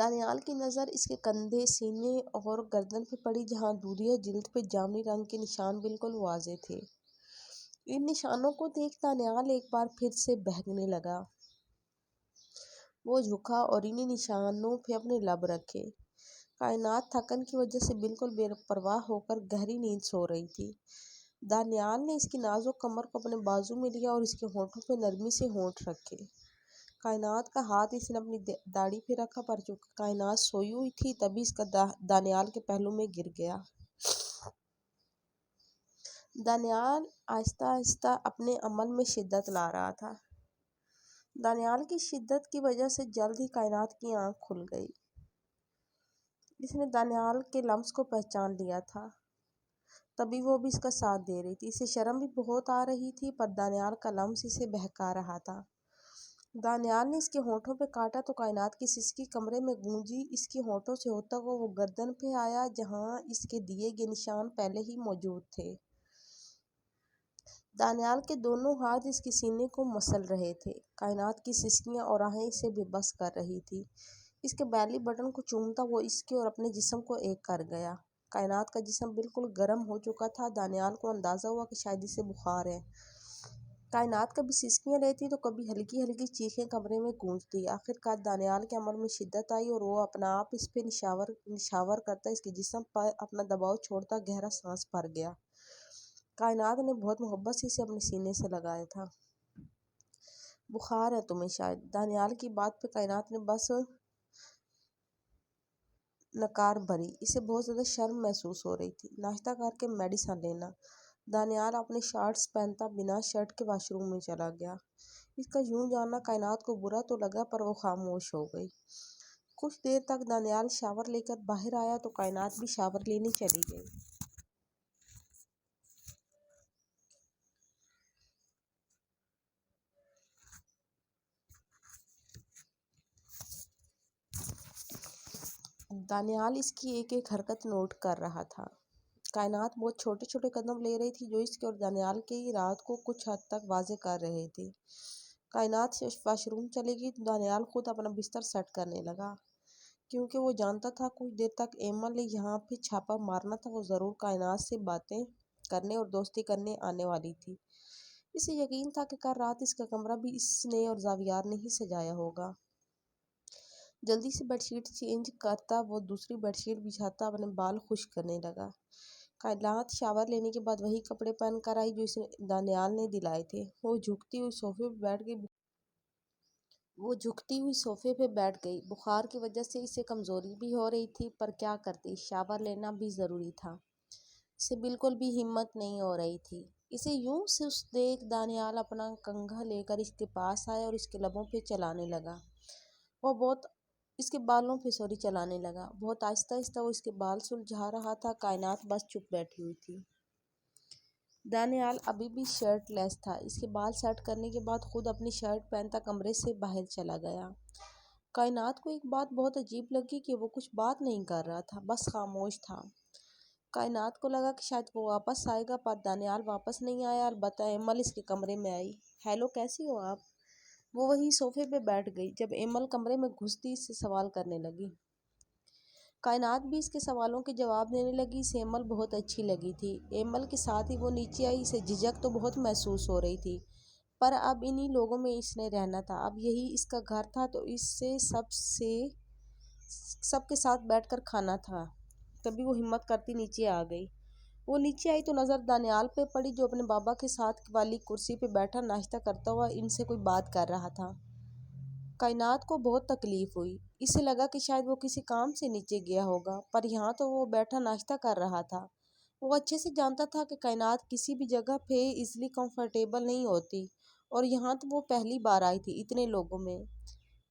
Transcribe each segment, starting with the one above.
دانیال کی نظر اس کے کندھے، سینے اور گردن پہ پڑی جہاں دودھیا جلد پہ جامنی رنگ کے نشان بالکل واضح تھے۔ ان نشانوں کو دیکھ دانیال ایک بار پھر سے بہکنے لگا۔ وہ جھکا اور انہی نشانوں پہ اپنے لب رکھے۔ کائنات تھکن کی وجہ سے بالکل بے پرواہ ہو کر گہری نیند سو رہی تھی۔ دانیال نے اس کی نازک کمر کو اپنے بازو میں لیا اور اس کے ہونٹوں پہ نرمی سے ہونٹ رکھے۔ کائنات کا ہاتھ اس نے اپنی داڑھی پہ رکھا، پر چونکہ کائنات سوئی ہوئی تھی تبھی اس کا دانیال کے پہلو میں گر گیا۔ دانیال آہستہ آہستہ اپنے عمل میں شدت لا رہا تھا۔ دانیال کی شدت کی وجہ سے جلد ہی کائنات کی آنکھ کھل گئی۔ اس نے دانیال کے لمس کو پہچان لیا تھا، تبھی وہ بھی اس کا ساتھ دے رہی تھی۔ اسے شرم بھی بہت آ رہی تھی، پر دانیال کا لمس اسے بہکا رہا تھا۔ دانیال نے اس کے ہونٹوں پہ کاٹا تو کائنات کی سسکی کمرے میں گونجی۔ اس کے ہونٹوں سے ہوتا ہوا وہ گردن پہ آیا جہاں اس کے دیے گئے نشان پہلے ہی موجود تھے۔ دانیال کے دونوں ہاتھ اس کے سینے کو مسل رہے تھے۔ کائنات کی سسکیاں اور آہیں اسے بے بس کر رہی تھی۔ اس کے بیلی بٹن کو چومتا وہ اس کے اور اپنے جسم کو ایک کر گیا۔ کائنات کا جسم بالکل گرم ہو چکا تھا۔ دانیال کو اندازہ ہوا کہ شاید اسے بخار ہے۔ کائنات کبھی سسکیاں لیتی تو کبھی ہلکی ہلکی چیخیں کمرے میں گونجتی۔ آخرکار دانیال کے عمل میں شدت آئی اور وہ اپنا آپ اس پہ نشاور کرتا، اس کے جسم پر اپنا دباؤ چھوڑتا گہرا سانس بھر گیا۔ کائنات نے بہت محبت سے اسے اپنے سینے سے لگایا تھا۔ بخار ہے تمہیں شاید۔ دانیال کی بات پہ کائنات نے بس نکار بھری۔ اسے بہت زیادہ شرم محسوس ہو رہی تھی۔ ناشتہ کر کے میڈیسن لینا۔ دانیال اپنے شارٹس پہنتا بنا شرٹ کے واش روم میں چلا گیا۔ اس کا یوں جانا کائنات کو برا تو لگا، پر وہ خاموش ہو گئی۔ کچھ دیر تک دانیال شاور لے کر باہر آیا تو کائنات بھی شاور لینے چلی گئی۔ دانیال اس کی ایک ایک حرکت نوٹ کر رہا تھا۔ کائنات بہت چھوٹے چھوٹے قدم لے رہی تھی جو اس کے اور دانیال کی رات کو کچھ حد تک واضح کر رہے تھے۔ کائنات واش روم چلے گی تو دانیال خود اپنا بستر سیٹ کرنے لگا، کیونکہ وہ جانتا تھا کچھ دیر تک ایمل نے یہاں پہ چھاپا مارنا تھا۔ وہ ضرور کائنات سے باتیں کرنے اور دوستی کرنے آنے والی تھی۔ اسے یقین تھا کہ کل رات اس کا کمرہ بھی اس نے اور زاویار نے ہی سجایا ہوگا۔ جلدی سے بیڈ شیٹ چینج کرتا وہ دوسری بیڈ شیٹ بچھاتا اپنے بال خشک کرنے لگا۔ کائنات شاور لینے کے بعد وہی کپڑے پہن کر آئی جو اسے دانیال نے دلائے تھے۔ وہ جھکتی ہوئی صوفے پہ بیٹھ گئی۔ بخار کی وجہ سے اسے کمزوری بھی ہو رہی تھی، پر کیا کرتی، شاور لینا بھی ضروری تھا۔ اسے بالکل بھی ہمت نہیں ہو رہی تھی۔ اسے یوں سست دیکھ دانیال اپنا کنگھا لے کر اس کے پاس آیا اور اس کے لبوں پہ چلانے لگا۔ اس کے بالوں پہ چلانے لگا۔ بہت آہستہ آہستہ وہ اس کے بال سلجھا رہا تھا۔ کائنات بس چپ بیٹھی ہوئی تھی۔ دانیال ابھی بھی شرٹ لیس تھا۔ اس کے بال سیٹ کرنے کے بعد خود اپنی شرٹ پہنتا کمرے سے باہر چلا گیا۔ کائنات کو ایک بات بہت عجیب لگی کہ وہ کچھ بات نہیں کر رہا تھا، بس خاموش تھا۔ کائنات کو لگا کہ شاید وہ واپس آئے گا، پر دانیال واپس نہیں آیا۔ البتہ ایمل اس کے کمرے میں آئی۔ ہیلو، کیسی ہو آپ؟ وہ وہی صوفے پہ بیٹھ گئی۔ جب ایمل کمرے میں گھستی اس سے سوال کرنے لگی۔ کائنات بھی اس کے سوالوں کے جواب دینے لگی۔ اسے ایمل بہت اچھی لگی تھی۔ ایمل کے ساتھ ہی وہ نیچے آئی۔ اسے جھجک تو بہت محسوس ہو رہی تھی، پر اب انہی لوگوں میں اس نے رہنا تھا۔ اب یہی اس کا گھر تھا تو اسے سب کے ساتھ بیٹھ کر کھانا تھا۔ تبھی وہ ہمت کرتی نیچے آ گئی۔ وہ نیچے آئی تو نظر دانیال پہ پڑی جو اپنے بابا کے ساتھ والی کرسی پہ بیٹھا ناشتہ کرتا ہوا ان سے کوئی بات کر رہا تھا۔ کائنات کو بہت تکلیف ہوئی۔ اسے لگا کہ شاید وہ کسی کام سے نیچے گیا ہوگا، پر یہاں تو وہ بیٹھا ناشتہ کر رہا تھا۔ وہ اچھے سے جانتا تھا کہ کائنات کسی بھی جگہ پہ ایزلی کمفرٹیبل نہیں ہوتی، اور یہاں تو وہ پہلی بار آئی تھی اتنے لوگوں میں۔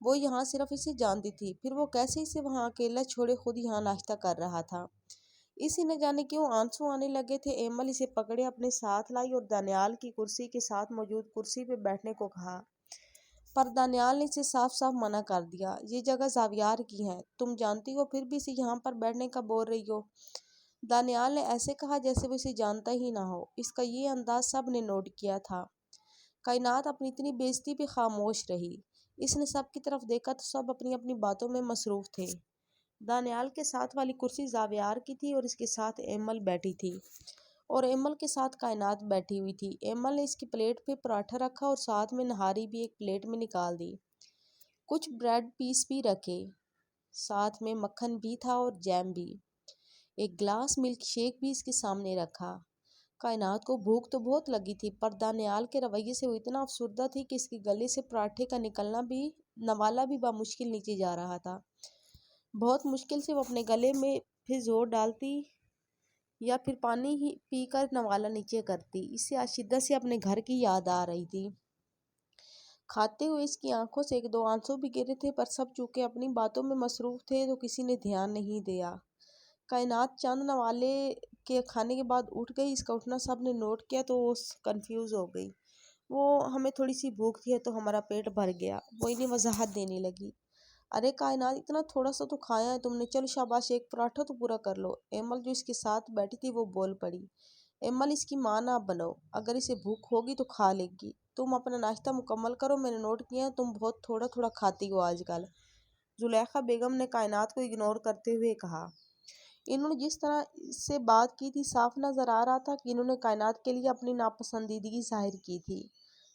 وہ یہاں صرف اسے جانتی تھی، پھر وہ کیسے اسے وہاں اکیلا چھوڑے خود یہاں ناشتہ کر رہا تھا۔ اسے نہ جانے کیوں آنسو آنے لگے تھے۔ ایمل اسے پکڑے اپنے ساتھ لائی اور دانیال کی کرسی کے ساتھ موجود کرسی پہ بیٹھنے کو کہا، پر دانیال نے اسے صاف صاف منع کر دیا۔ یہ جگہ زاویار کی ہے، تم جانتی ہو، پھر بھی اسے یہاں پر بیٹھنے کا بول رہی ہو۔ دانیال نے ایسے کہا جیسے وہ اسے جانتا ہی نہ ہو۔ اس کا یہ انداز سب نے نوٹ کیا تھا۔ کائنات اپنی اتنی بے عزتی پہ خاموش رہی۔ اس نے سب کی طرف دیکھا تو سب اپنی اپنی باتوں میں مصروف تھے۔ دانیال کے ساتھ والی کرسی زاویار کی تھی اور اس کے ساتھ ایمل بیٹھی تھی اور ایمل کے ساتھ کائنات بیٹھی ہوئی تھی۔ ایمل نے اس کی پلیٹ پہ پراٹھا رکھا اور ساتھ میں نہاری بھی ایک پلیٹ میں نکال دی۔ کچھ بریڈ پیس بھی رکھے، ساتھ میں مکھن بھی تھا اور جیم بھی۔ ایک گلاس ملک شیک بھی اس کے سامنے رکھا۔ کائنات کو بھوک تو بہت لگی تھی، پر دانیال کے رویے سے وہ اتنا افسردہ تھی کہ اس کے گلے سے پراٹھے کا نوالا بھی بمشکل نیچے جا رہا تھا۔ بہت مشکل سے وہ اپنے گلے میں پھر زور ڈالتی یا پھر پانی ہی پی کر نوالا نیچے کرتی۔ اسے آج شدت سے اپنے گھر کی یاد آ رہی تھی۔ کھاتے ہوئے اس کی آنکھوں سے ایک دو آنسو بھی گرے تھے، پر سب چونکہ اپنی باتوں میں مصروف تھے تو کسی نے دھیان نہیں دیا۔ کائنات چند نوالے کے کھانے کے بعد اٹھ گئی۔ اس کا اٹھنا سب نے نوٹ کیا تو وہ کنفیوز ہو گئی۔ وہ ہمیں تھوڑی سی بھوک تھی تو ہمارا پیٹ بھر گیا، وہ انہیں وضاحت دینے لگی۔ ارے کائنات، اتنا تھوڑا سا تو کھایا ہے تم نے، چل شاباش ایک پراٹھا تو پورا کر لو۔ ایمل جو اس کے ساتھ بیٹھی تھی وہ بول پڑی۔ ایمل، اس کی ماں نہ بنو، اگر اسے بھوک ہوگی تو کھا لے گی، تم اپنا ناشتہ مکمل کرو، میں نے نوٹ کیا ہے تم بہت تھوڑا تھوڑا کھاتی ہو آج کل۔ زلیخا بیگم نے کائنات کو اگنور کرتے ہوئے کہا۔ انہوں نے جس طرح سے بات کی تھی صاف نظر آ رہا تھا کہ انہوں نے کائنات کے لیے اپنی ناپسندیدگی ظاہر کی تھی۔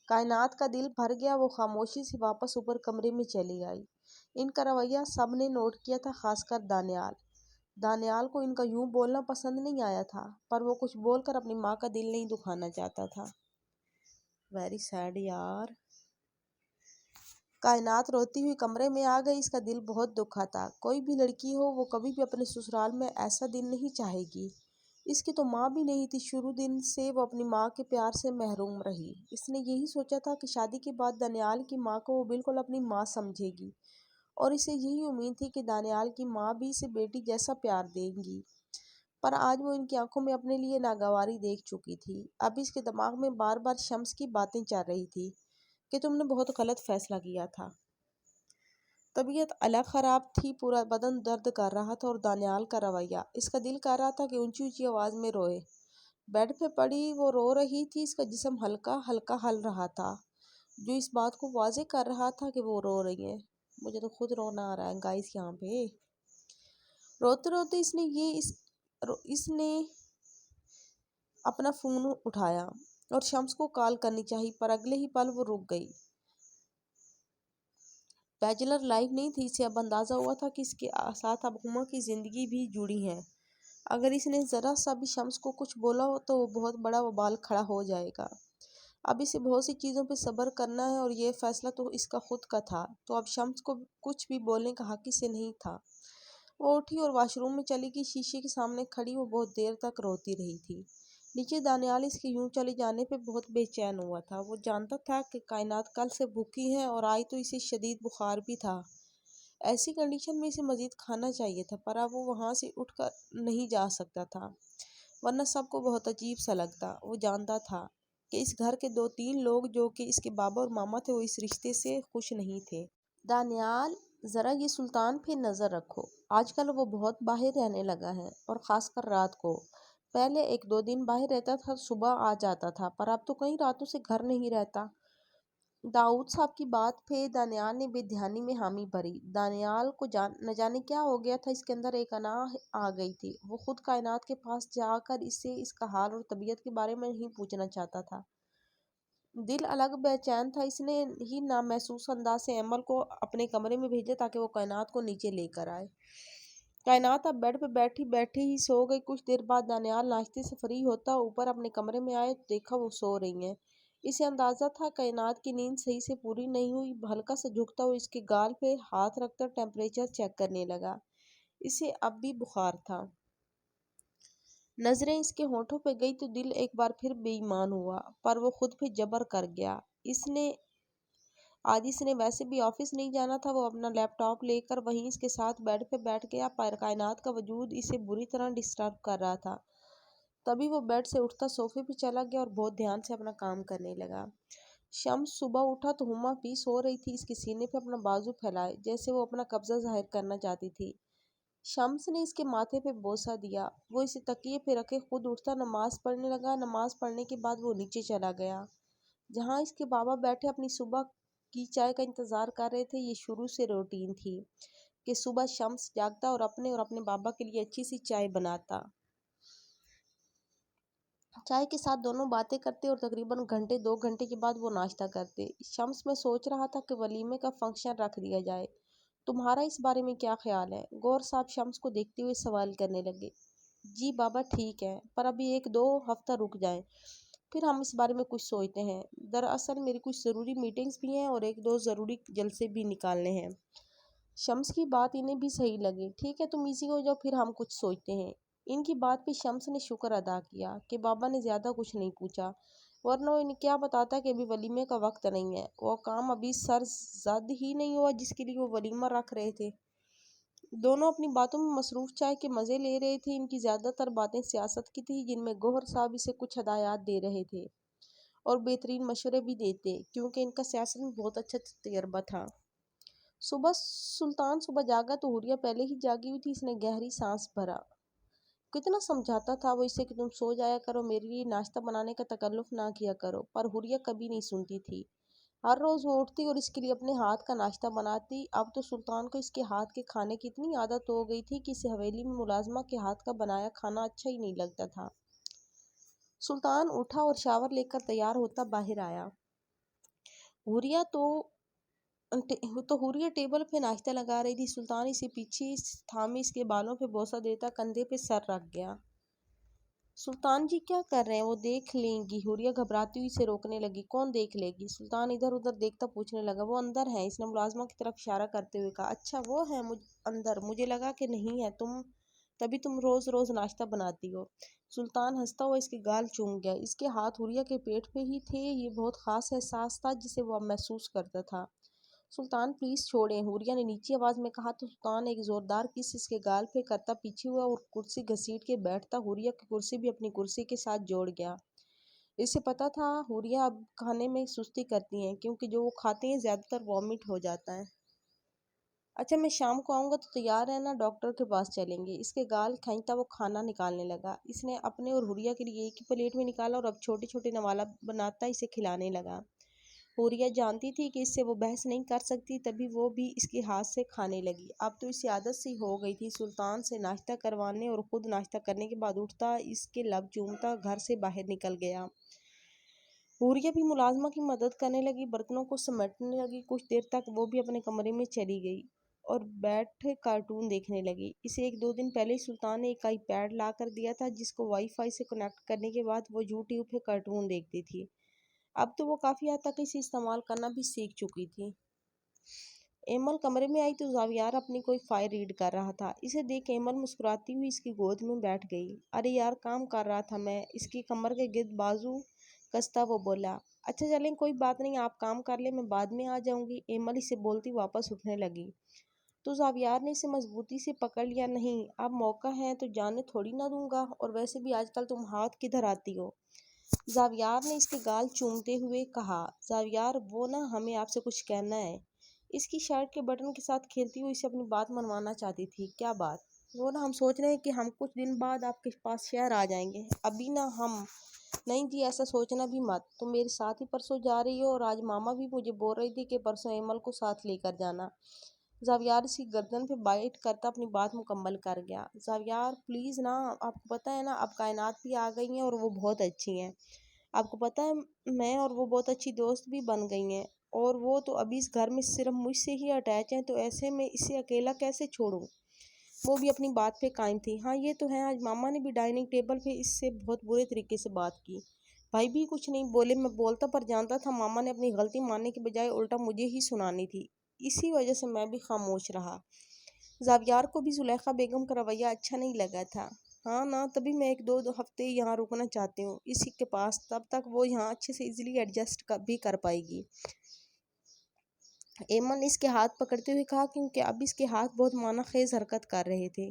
کائنات کا دل بھر گیا، وہ خاموشی سے واپس اوپر کمرے میں چلی آئی۔ ان کا رویہ سب نے نوٹ کیا تھا، خاص کر دانیال۔ دانیال کو ان کا یوں بولنا پسند نہیں آیا تھا، پر وہ کچھ بول کر اپنی ماں کا دل نہیں دکھانا چاہتا تھا۔ ویری سیڈ یار۔ کائنات روتی ہوئی کمرے میں آ گئی۔ اس کا دل بہت دکھا تھا۔ کوئی بھی لڑکی ہو، وہ کبھی بھی اپنے سسرال میں ایسا دن نہیں چاہے گی۔ اس کی تو ماں بھی نہیں تھی، شروع دن سے وہ اپنی ماں کے پیار سے محروم رہی۔ اس نے یہی سوچا تھا کہ شادی کے بعد دانیال کی ماں کو وہ بالکل اپنی ماں سمجھے گی، اور اسے یہی امید تھی کہ دانیال کی ماں بھی اسے بیٹی جیسا پیار دیں گی، پر آج وہ ان کی آنکھوں میں اپنے لیے ناگواری دیکھ چکی تھی۔ اب اس کے دماغ میں بار بار شمس کی باتیں چل رہی تھی کہ تم نے بہت غلط فیصلہ کیا تھا۔ طبیعت الگ خراب تھی، پورا بدن درد کر رہا تھا، اور دانیال کا رویہ، اس کا دل کر رہا تھا کہ اونچی اونچی آواز میں روئے۔ بیڈ پہ پڑی وہ رو رہی تھی، اس کا جسم ہلکا ہلکا ہل رہا تھا، جو اس بات کو واضح کر رہا تھا کہ وہ رو رہی ہے۔ مجھے تو خود رونا آ رہا ہے گائز یہاں پہ۔ روتے روتے اس نے اپنا فون اٹھایا اور شمس کو کال کرنی چاہی، پر اگلے ہی پل وہ رک گئی۔ بیچلر لائف نہیں تھی، اسے اب اندازہ ہوا تھا کہ اس کے ساتھ اب ہما کی زندگی بھی جڑی ہے۔ اگر اس نے ذرا سا بھی شمس کو کچھ بولا ہو تو وہ بہت بڑا وبال کھڑا ہو جائے گا۔ اب اسے بہت سی چیزوں پہ صبر کرنا ہے، اور یہ فیصلہ تو اس کا خود کا تھا، تو اب شمس کو کچھ بھی بولنے کا حق اسے نہیں تھا۔ وہ اٹھی اور واش روم میں چلی گئی۔ شیشے کے سامنے کھڑی وہ بہت دیر تک روتی رہی تھی۔ نیچے دانیال اس کے یوں چلے جانے پہ بہت بے چین ہوا تھا۔ وہ جانتا تھا کہ کائنات کل سے بھوکی ہے اور آج تو اسے شدید بخار بھی تھا۔ ایسی کنڈیشن میں اسے مزید کھانا چاہیے تھا، پر اب وہ وہاں سے اٹھ کر نہیں جا سکتا تھا، ورنہ سب کو بہت عجیب سا لگتا۔ وہ جانتا تھا کہ اس گھر کے دو تین لوگ جو کہ اس کے بابا اور ماما تھے، وہ اس رشتے سے خوش نہیں تھے۔ دانیال، ذرا یہ سلطان پہ نظر رکھو، آج کل وہ بہت باہر رہنے لگا ہے، اور خاص کر رات کو۔ پہلے ایک دو دن باہر رہتا تھا، صبح آ جاتا تھا، پر اب تو کئی راتوں سے گھر نہیں رہتا۔ داؤد صاحب کی بات پہ دانیال نے بے دھیانی میں حامی بھری۔ دانیال کو نہ جانے کیا ہو گیا تھا، اس کے اندر ایک انا آ گئی تھی۔ وہ خود کائنات کے پاس جا کر اس سے اس کا حال اور طبیعت کے بارے میں نہیں پوچھنا چاہتا تھا۔ دل الگ بے چین تھا۔ اس نے ہی نامحسوس انداز سے ایمل کو اپنے کمرے میں بھیجا تاکہ وہ کائنات کو نیچے لے کر آئے۔ کائنات اب بیڈ پہ بیٹھی بیٹھی ہی سو گئی۔ کچھ دیر بعد دانیال ناشتے سے فری ہوتا اوپر اپنے کمرے میں آئے تو دیکھا وہ سو رہی ہیں۔ اسے اندازہ تھا کائنات کی نیند صحیح سے پوری نہیں ہوئی۔ ہلکا سا جھکتا ہوا اس کے گال پہ ہاتھ رکھ کر ٹیمپریچر چیک کرنے لگا۔ اسے اب بھی بخار تھا۔ نظریں اس کے ہونٹوں پہ گئی تو دل ایک بار پھر بے ایمان ہوا، پر وہ خود پہ جبر کر گیا۔ آج اس نے ویسے بھی آفس نہیں جانا تھا۔ وہ اپنا لیپ ٹاپ لے کر وہیں اس کے ساتھ بیڈ پہ بیٹھ گیا، پر کائنات کا وجود اسے بری طرح ڈسٹرب کر رہا تھا۔ تبھی وہ بیڈ سے اٹھتا صوفے پہ چلا گیا اور بہت دھیان سے اپنا کام کرنے لگا۔ شمس صبح اٹھا تو ہما بھی سو رہی تھی، اس کے سینے پہ اپنا بازو پھیلائے، جیسے وہ اپنا قبضہ ظاہر کرنا چاہتی تھی۔ شمس نے اس کے ماتھے پہ بوسہ دیا۔ وہ اسے تکیے پہ رکھے خود اٹھتا نماز پڑھنے لگا۔ نماز پڑھنے کے بعد وہ نیچے چلا گیا، جہاں اس کے بابا بیٹھے اپنی صبح کی چائے کا انتظار کر رہے تھے۔ یہ شروع سے روٹین تھی۔ کہ صبح شمس جاگتا اور اپنے بابا کے لیے اچھی سی چائے بناتا۔ چائے کے ساتھ دونوں باتیں کرتے اور تقریباً گھنٹے 2 گھنٹے کے بعد وہ ناشتہ کرتے۔ شمس میں سوچ رہا تھا کہ ولیمے کا فنکشن رکھ دیا جائے، تمہارا اس بارے میں کیا خیال ہے؟ گور صاحب شمس کو دیکھتے ہوئے سوال کرنے لگے۔ جی بابا ٹھیک ہے، پر ابھی 1-2 ہفتہ رک جائیں، پھر ہم اس بارے میں کچھ سوچتے ہیں۔ دراصل میری کچھ ضروری میٹنگز بھی ہیں اور 1-2 ضروری جلسے بھی نکالنے ہیں۔ شمس کی بات انہیں بھی صحیح لگی۔ ٹھیک ہے، تم ایزی ہو جاؤ، پھر ہم کچھ سوچتے ہیں۔ ان کی بات پہ شمس نے شکر ادا کیا کہ بابا نے زیادہ کچھ نہیں پوچھا، ورنہ انہیں کیا بتاتا کہ ابھی ولیمے کا وقت نہیں ہے، وہ کام ابھی سر زد ہی نہیں ہوا جس کے لیے وہ ولیمہ رکھ رہے تھے۔ دونوں اپنی باتوں میں مصروف چائے کے مزے لے رہے تھے۔ ان کی زیادہ تر باتیں سیاست کی تھیں، جن میں گوہر صاحب اسے کچھ ہدایات دے رہے تھے اور بہترین مشورے بھی دیتے، کیونکہ ان کا سیاست میں بہت اچھا تجربہ تھا۔ سلطان صبح جاگا تو حوریہ پہلے ہی جاگی ہوئی تھی۔ اس نے گہری سانس بھرا۔ کتنا سمجھاتا تھا وہ اسے کہ تم سو جایا کرو، میرے لیے ناشتہ بنانے کا تکلف نہ کیا کرو، پر حوریہ کبھی نہیں سنتی تھی۔ ہر روز وہ اٹھتی اور اس کے لیے اپنے ہاتھ کا ناشتہ بناتی۔ اب تو سلطان کو اس کے ہاتھ کے کھانے کی اتنی عادت ہو گئی تھی کہ اسے حویلی میں ملازمہ کے ہاتھ کا بنایا کھانا اچھا ہی نہیں لگتا تھا۔ سلطان اٹھا اور شاور لے کر تیار ہوتا باہر آیا۔ حوریہ حوریہ ٹیبل پہ ناشتہ لگا رہی تھی۔ سلطان اسے پیچھے تھامے اس کے بالوں پہ بوسہ دیتا کندھے پہ سر رکھ گیا۔ سلطان جی کیا کر رہے ہیں؟ وہ دیکھ لیں گی، حوریہ گھبراتی ہوئی اسے روکنے لگی۔ کون دیکھ لے گی؟ سلطان ادھر ادھر دیکھتا پوچھنے لگا۔ وہ اندر ہیں، اس نے ملازمہ کی طرف اشارہ کرتے ہوئے کہا۔ اچھا وہ ہیں اندر، مجھے لگا کہ نہیں ہے، تبھی تم روز روز ناشتہ بناتی ہو۔ سلطان ہنستا ہوا اس کے گال چوم گیا۔ اس کے ہاتھ حوریہ کے پیٹ پہ ہی تھے۔ یہ بہت خاص احساس تھا جسے وہ اب محسوس کرتا تھا۔ سلطان پلیز چھوڑیں، حوریہ نے نیچی آواز میں کہا تو سلطان ایک زوردار کس اس کے گال پہ کرتا پیچھے ہوا اور کرسی گھسیٹ کے بیٹھتا۔ حوریہ کی کرسی بھی اپنی کرسی کے ساتھ جوڑ گیا۔ اسے پتا تھا حوریہ اب کھانے میں سستی کرتی ہیں، کیونکہ جو وہ کھاتی ہیں زیادہ تر وامٹ ہو جاتا ہے۔ اچھا میں شام کو آؤں گا تو تیار رہنا، ڈاکٹر کے پاس چلیں گے۔ اس کے گال کھینچتا وہ کھانا نکالنے لگا۔ اس نے اپنے اور حوریہ کے لیے ایک ہی پلیٹ میں نکالا اور اب چھوٹے چھوٹے نوالا بناتا اسے کھلانے لگا۔ حوریہ جانتی تھی کہ اس سے وہ بحث نہیں کر سکتی، تبھی وہ بھی اس کے ہاتھ سے کھانے لگی۔ اب تو اسے عادت سی ہو گئی تھی سلطان سے ناشتہ کروانے، اور خود ناشتہ کرنے کے بعد اٹھتا، اس کے لب چومتا گھر سے باہر نکل گیا۔ حوریہ بھی ملازمہ کی مدد کرنے لگی، برتنوں کو سمیٹنے لگی۔ کچھ دیر تک وہ بھی اپنے کمرے میں چلی گئی اور بیٹھے کارٹون دیکھنے لگی۔ اسے 1-2 دن پہلے ہی سلطان نے ایک آئی پیڈ لا کر دیا تھا، جس کو وائی فائی سے کنیکٹ کرنے کے بعد وہ یوٹیوب پہ کارٹون دیکھتی تھی۔ اب تو وہ کافی حد تک اسے استعمال کرنا بھی سیکھ چکی تھی۔ ایمل کمرے میں آئی تو زاویار اپنی کوئی فائل ریڈ کر رہا تھا۔ اسے دیکھ ایمل مسکراتی ہوئی اس کی گود میں بیٹھ گئی۔ ارے یار کام کر رہا تھا میں، اس کی کمر کے گرد بازو کستا وہ بولا۔ اچھا چلیں کوئی بات نہیں، آپ کام کر لیں، میں بعد میں آ جاؤں گی۔ ایمل اسے بولتی واپس اٹھنے لگی تو زاویار نے اسے مضبوطی سے پکڑ لیا۔ نہیں اب موقع ہے تو جانے تھوڑی نہ دوں گا، اور ویسے بھی آج کل تم ہاتھ کدھر آتی ہو؟ زاویار نے اس کے گال چومتے ہوئے کہا۔ زاویار وہ نا ہمیں آپ سے کچھ کہنا ہے۔ اس کی شرٹ کے بٹن کے ساتھ کھیلتی ہوئی اسے اپنی بات منوانا چاہتی تھی۔ کیا بات؟ وہ نا ہم سوچ رہے ہیں کہ ہم کچھ دن بعد آپ کے پاس شہر آ جائیں گے۔ ابھی نا ہم نہیں جی، ایسا سوچنا بھی مت، تم میرے ساتھ ہی پرسوں جا رہی ہو، اور آج ماما بھی مجھے بول رہی تھی کہ پرسوں ایمل کو ساتھ لے کر جانا۔ زاویار اس کی گردن پہ بائٹ کرتا اپنی بات مکمل کر گیا۔ زاویار پلیز نا، آپ کو پتہ ہے نا اب کائنات بھی آ گئی ہیں اور وہ بہت اچھی ہیں۔ آپ کو پتہ ہے میں اور وہ بہت اچھی دوست بھی بن گئی ہیں، اور وہ تو ابھی اس گھر میں صرف مجھ سے ہی اٹیچ ہیں، تو ایسے میں اسے اکیلا کیسے چھوڑوں؟ وہ بھی اپنی بات پہ قائم تھی۔ ہاں یہ تو ہے، آج ماما نے بھی ڈائننگ ٹیبل پہ اس سے بہت برے طریقے سے بات کی۔ بھائی بھی کچھ نہیں بولے، میں بولتا پر جانتا تھا ماما نے اپنی غلطی ماننے کے بجائے الٹا مجھے ہی سنانی تھی، اسی وجہ سے میں بھی خاموش رہا۔ زاویار کو بھی زلیخا بیگم کا رویہ اچھا نہیں لگا تھا۔ ہاں نا، تبھی میں 1-2 ہفتے یہاں رکنا چاہتی ہوں اسی کے پاس، تب تک وہ یہاں اچھے سے ایزیلی ایڈجسٹ بھی کر پائے گی۔ ایمن نے اس کے ہاتھ پکڑتے ہوئے کہا، کیونکہ اب اس کے ہاتھ بہت معنی خیز حرکت کر رہے تھے۔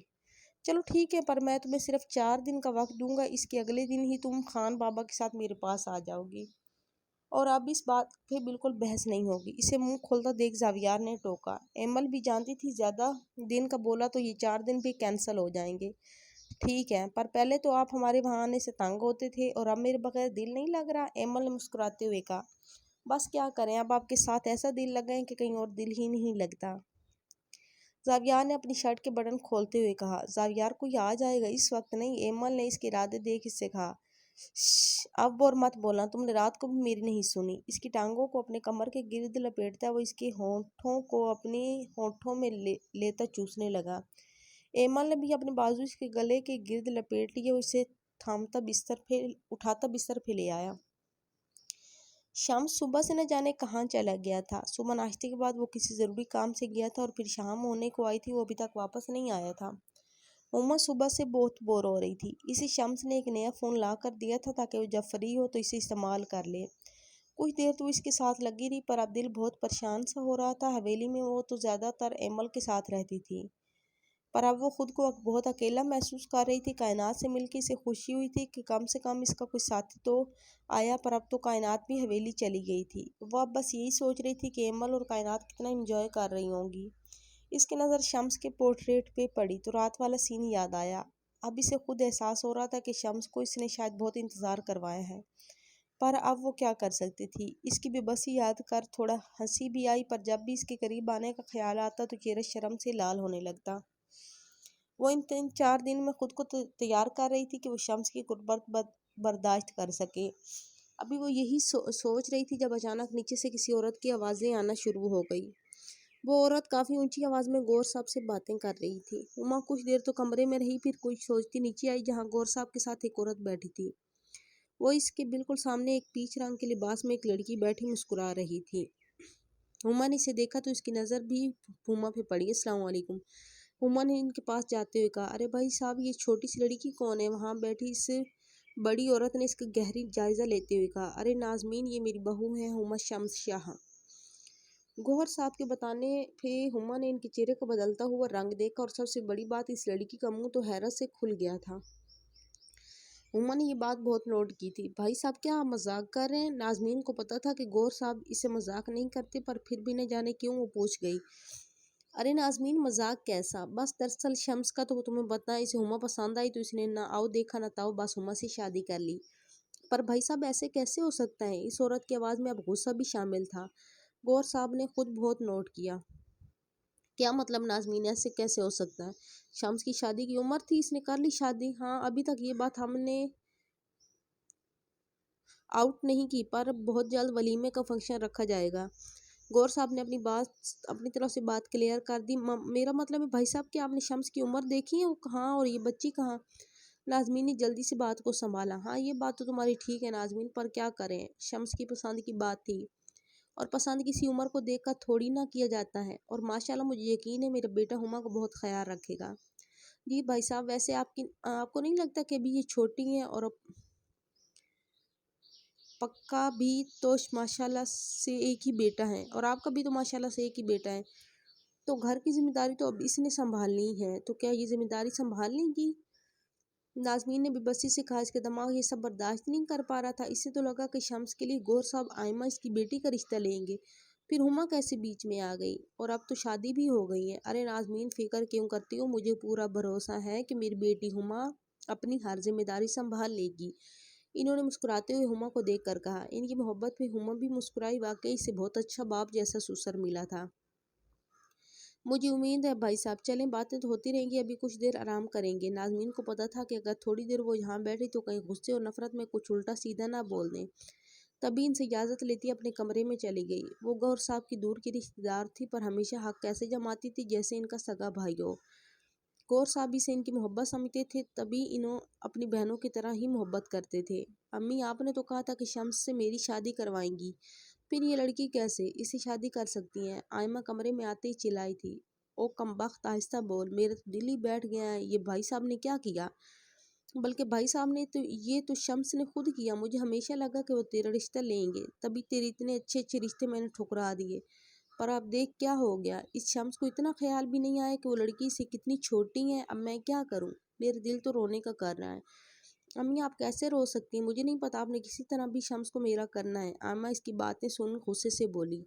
چلو ٹھیک ہے، پر میں تمہیں صرف 4 دن کا وقت دوں گا، اس کے اگلے دن ہی تم خان بابا کے ساتھ میرے پاس آ جاؤ گی، اور اب اس بات پہ بالکل بحث نہیں ہوگی۔ اسے منہ کھولتا دیکھ زاویار نے ٹوکا۔ ایمل بھی جانتی تھی زیادہ دن کا بولا تو یہ 4 دن بھی کینسل ہو جائیں گے۔ ٹھیک ہے، پر پہلے تو آپ ہمارے وہاں آنے سے تنگ ہوتے تھے، اور اب میرے بغیر دل نہیں لگ رہا، ایمل نے مسکراتے ہوئے کہا۔ بس کیا کریں، اب آپ کے ساتھ ایسا دل لگا ہے کہ کہیں اور دل ہی نہیں لگتا۔ زاویار نے اپنی شرٹ کے بٹن کھولتے ہوئے کہا۔ زاویار کوئی آ جائے گا، اس وقت نہیں۔ ایمل نے اس کے ارادے دیکھ اس سے کہا، شش، اب اور مت بولنا، تم نے رات کو بھی میری نہیں سنی۔ اس کی ٹانگوں کو اپنے کمر کے گرد لپیٹتا وہ اس کے ہونٹوں کو اپنے ہونٹوں میں لیتا چوسنے لگا۔ ایمل نے بھی اپنے بازو اس کے گلے کے گرد لپیٹ لیے اور اسے اٹھاتا بستر پہ لے آیا۔ شمس صبح سے نہ جانے کہاں چلا گیا تھا۔ صبح ناشتے کے بعد وہ کسی ضروری کام سے گیا تھا اور پھر شام ہونے کو آئی تھی، وہ ابھی تک واپس نہیں آیا تھا۔ ہما صبح سے بہت بور ہو رہی تھی۔ اسے شمس نے ایک نیا فون لا کر دیا تھا تاکہ وہ جب فری ہو تو اسے استعمال کر لے۔ کچھ دیر تو اس کے ساتھ لگی رہی، پر اب دل بہت پریشان سا ہو رہا تھا۔ حویلی میں وہ تو زیادہ تر ایمل کے ساتھ رہتی تھی، پر اب وہ خود کو بہت اکیلا محسوس کر رہی تھی۔ کائنات سے مل کے اسے خوشی ہوئی تھی کہ کم سے کم اس کا کوئی ساتھی تو آیا، پر اب تو کائنات بھی حویلی چلی گئی تھی۔ وہ اب بس یہی سوچ رہی تھی کہ ایمل اور کائنات کتنا انجوائے کر رہی ہوں گی۔ اس کی نظر شمس کے پورٹریٹ پہ پڑی تو رات والا سین یاد آیا۔ اب اسے خود احساس ہو رہا تھا کہ شمس کو اس نے شاید بہت انتظار کروایا ہے، پر اب وہ کیا کر سکتی تھی۔ اس کی بے بسی یاد کر تھوڑا ہنسی بھی آئی، پر جب بھی اس کے قریب آنے کا خیال آتا تو چہرہ شرم سے لال ہونے لگتا۔ وہ ان 3-4 دن میں خود کو تیار کر رہی تھی کہ وہ شمس کی قربت برداشت کر سکے۔ ابھی وہ یہی سوچ رہی تھی جب اچانک نیچے سے کسی عورت کی آوازیں آنا شروع ہو گئی۔ وہ عورت کافی اونچی آواز میں گور صاحب سے باتیں کر رہی تھی۔ ہما کچھ دیر تو کمرے میں رہی، پھر کچھ سوچتی نیچے آئی جہاں گور صاحب کے ساتھ ایک عورت بیٹھی تھی۔ وہ اس کے بالکل سامنے ایک پیچ رنگ کے لباس میں ایک لڑکی بیٹھی مسکرا رہی تھی۔ ہما نے اسے دیکھا تو اس کی نظر بھی ہما پہ پڑی۔ السلام علیکم، ہما نے ان کے پاس جاتے ہوئے کہا۔ ارے بھائی صاحب، یہ چھوٹی سی لڑکی کون ہے؟ وہاں بیٹھی اس بڑی عورت نے اس کا گہری جائزہ لیتے ہوئے کہا۔ ارے ناظمین، یہ میری بہو ہے، ہما شمس شاہ۔ گوہر صاحب کے بتانے پہ ہما نے ان کے چہرے کو بدلتا ہوا رنگ دیکھا، اور سب سے بڑی بات، اس لڑکی کا منہ تو حیرت سے کھل گیا تھا۔ ہما نے یہ بات بہت نوٹ کی تھی۔ بھائی صاحب، کیا آپ مذاق کر رہے ہیں؟ ناظمین کو پتا تھا کہ گوہر صاحب اسے مذاق نہیں کرتے، پر پھر بھی نہ جانے کیوں وہ پوچھ گئی۔ ارے ناظمین، مذاق کیسا؟ بس دراصل شمس کا تو تمہیں پتا ہے، اسے ہما پسند آئی تو اس نے نہ آؤ دیکھا نہ تاؤ، بس ہما سے شادی کر لی۔ پر بھائی صاحب، ایسے کیسے ہو سکتا ہے؟ اس عورت کی آواز میں اب غصہ بھی شامل تھا۔ گوہر صاحب نے خود بہت نوٹ کیا۔ کیا مطلب ناظمین، ایسے کیسے ہو سکتا ہے؟ شمس کی شادی کی عمر تھی، اس نے کر لی شادی۔ ہاں، ابھی تک یہ بات ہم نے آؤٹ نہیں کی، پر بہت جلد ولیمے کا فنکشن رکھا جائے گا۔ گوہر صاحب نے اپنی طرف سے بات کلیئر کر دی۔ میرا مطلب ہے بھائی صاحب کہ آپ نے شمس کی عمر دیکھی ہے، وہ کہاں اور یہ بچی کہاں؟ ناظمین نے جلدی سے بات کو سنبھالا۔ ہاں، یہ بات تو تمہاری ٹھیک ہے ناظمین، پر کیا کریں، شمس کی پسند کی بات تھی، اور پسند کسی عمر کو دیکھ کر تھوڑی نہ کیا جاتا ہے، اور ماشاءاللہ مجھے یقین ہے میرا بیٹا ہما کو بہت خیال رکھے گا۔ جی بھائی صاحب، ویسے آپ کو نہیں لگتا کہ ابھی یہ چھوٹی ہیں، اور پکا بھی تو ماشاءاللہ سے ایک ہی بیٹا ہے، اور آپ کا بھی تو ماشاءاللہ سے ایک ہی بیٹا ہے، تو گھر کی ذمہ داری تو اب اس نے سنبھالنی ہے، تو کیا یہ ذمہ داری سنبھال لیں گی؟ ناظمین نے بے بسی سے کہا۔ اس کا دماغ یہ سب برداشت نہیں کر پا رہا تھا۔ اسے تو لگا کہ شمس کے لیے گوہر صاحب آئمہ اس کی بیٹی کا رشتہ لیں گے، پھر ہما کیسے بیچ میں آ گئی، اور اب تو شادی بھی ہو گئی ہے۔ ارے ناظمین، فکر کیوں کرتی ہو؟ مجھے پورا بھروسہ ہے کہ میری بیٹی ہما اپنی ہر ذمہ داری سنبھال لے گی، انہوں نے مسکراتے ہوئے ہما کو دیکھ کر کہا۔ ان کی محبت پہ ہما بھی مسکرائی۔ واقعی اسے بہت اچھا باپ جیسا سسر ملا تھا۔ مجھے امید ہے بھائی صاحب، چلیں باتیں تو ہوتی رہیں گی، ابھی کچھ دیر آرام کریں گے۔ ناظمین کو پتا تھا کہ اگر تھوڑی دیر وہ یہاں بیٹھی تو کہیں غصے اور نفرت میں کچھ الٹا سیدھا نہ بول دیں۔ تبھی ان سے اجازت لیتی اپنے کمرے میں چلی گئی۔ وہ گوہر صاحب کی دور کی رشتہ دار تھی، پر ہمیشہ حق کیسے جماتی تھی جیسے ان کا سگا بھائی ہو۔ گوہر صاحب بھی سے ان کی محبت سمجھتے تھے، تبھی انہوں اپنی بہنوں کی طرح ہی محبت کرتے تھے۔ امی، آپ نے تو کہا تھا کہ شمس سے میری شادی کروائیں گی، پھر یہ لڑکی کیسے اسے شادی کر سکتی ہیں؟ آئمہ کمرے میں آتے ہی چلائی تھی۔ او کمبخت، آہستہ بول، میرا تو دل ہی بیٹھ گیا ہے، یہ بھائی صاحب نے کیا کیا؟ بلکہ بھائی صاحب نے تو یہ تو شمس نے خود کیا۔ مجھے ہمیشہ لگا کہ وہ تیرا رشتہ لیں گے، تبھی تیرے اتنے اچھے اچھے رشتے میں نے ٹھکرا دیے، پر اب دیکھ کیا ہو گیا۔ اس شمس کو اتنا خیال بھی نہیں آیا کہ وہ لڑکی سے کتنی چھوٹی ہے۔ اب میں کیا کروں؟ میرا دل تو رونے کا کر رہا ہے۔ امی، آپ کیسے رو سکتی ہیں؟ مجھے نہیں پتا، آپ نے کسی طرح بھی شمس کو میرا کرنا ہے۔ آئمہ اس کی باتیں سن غصے سے بولی۔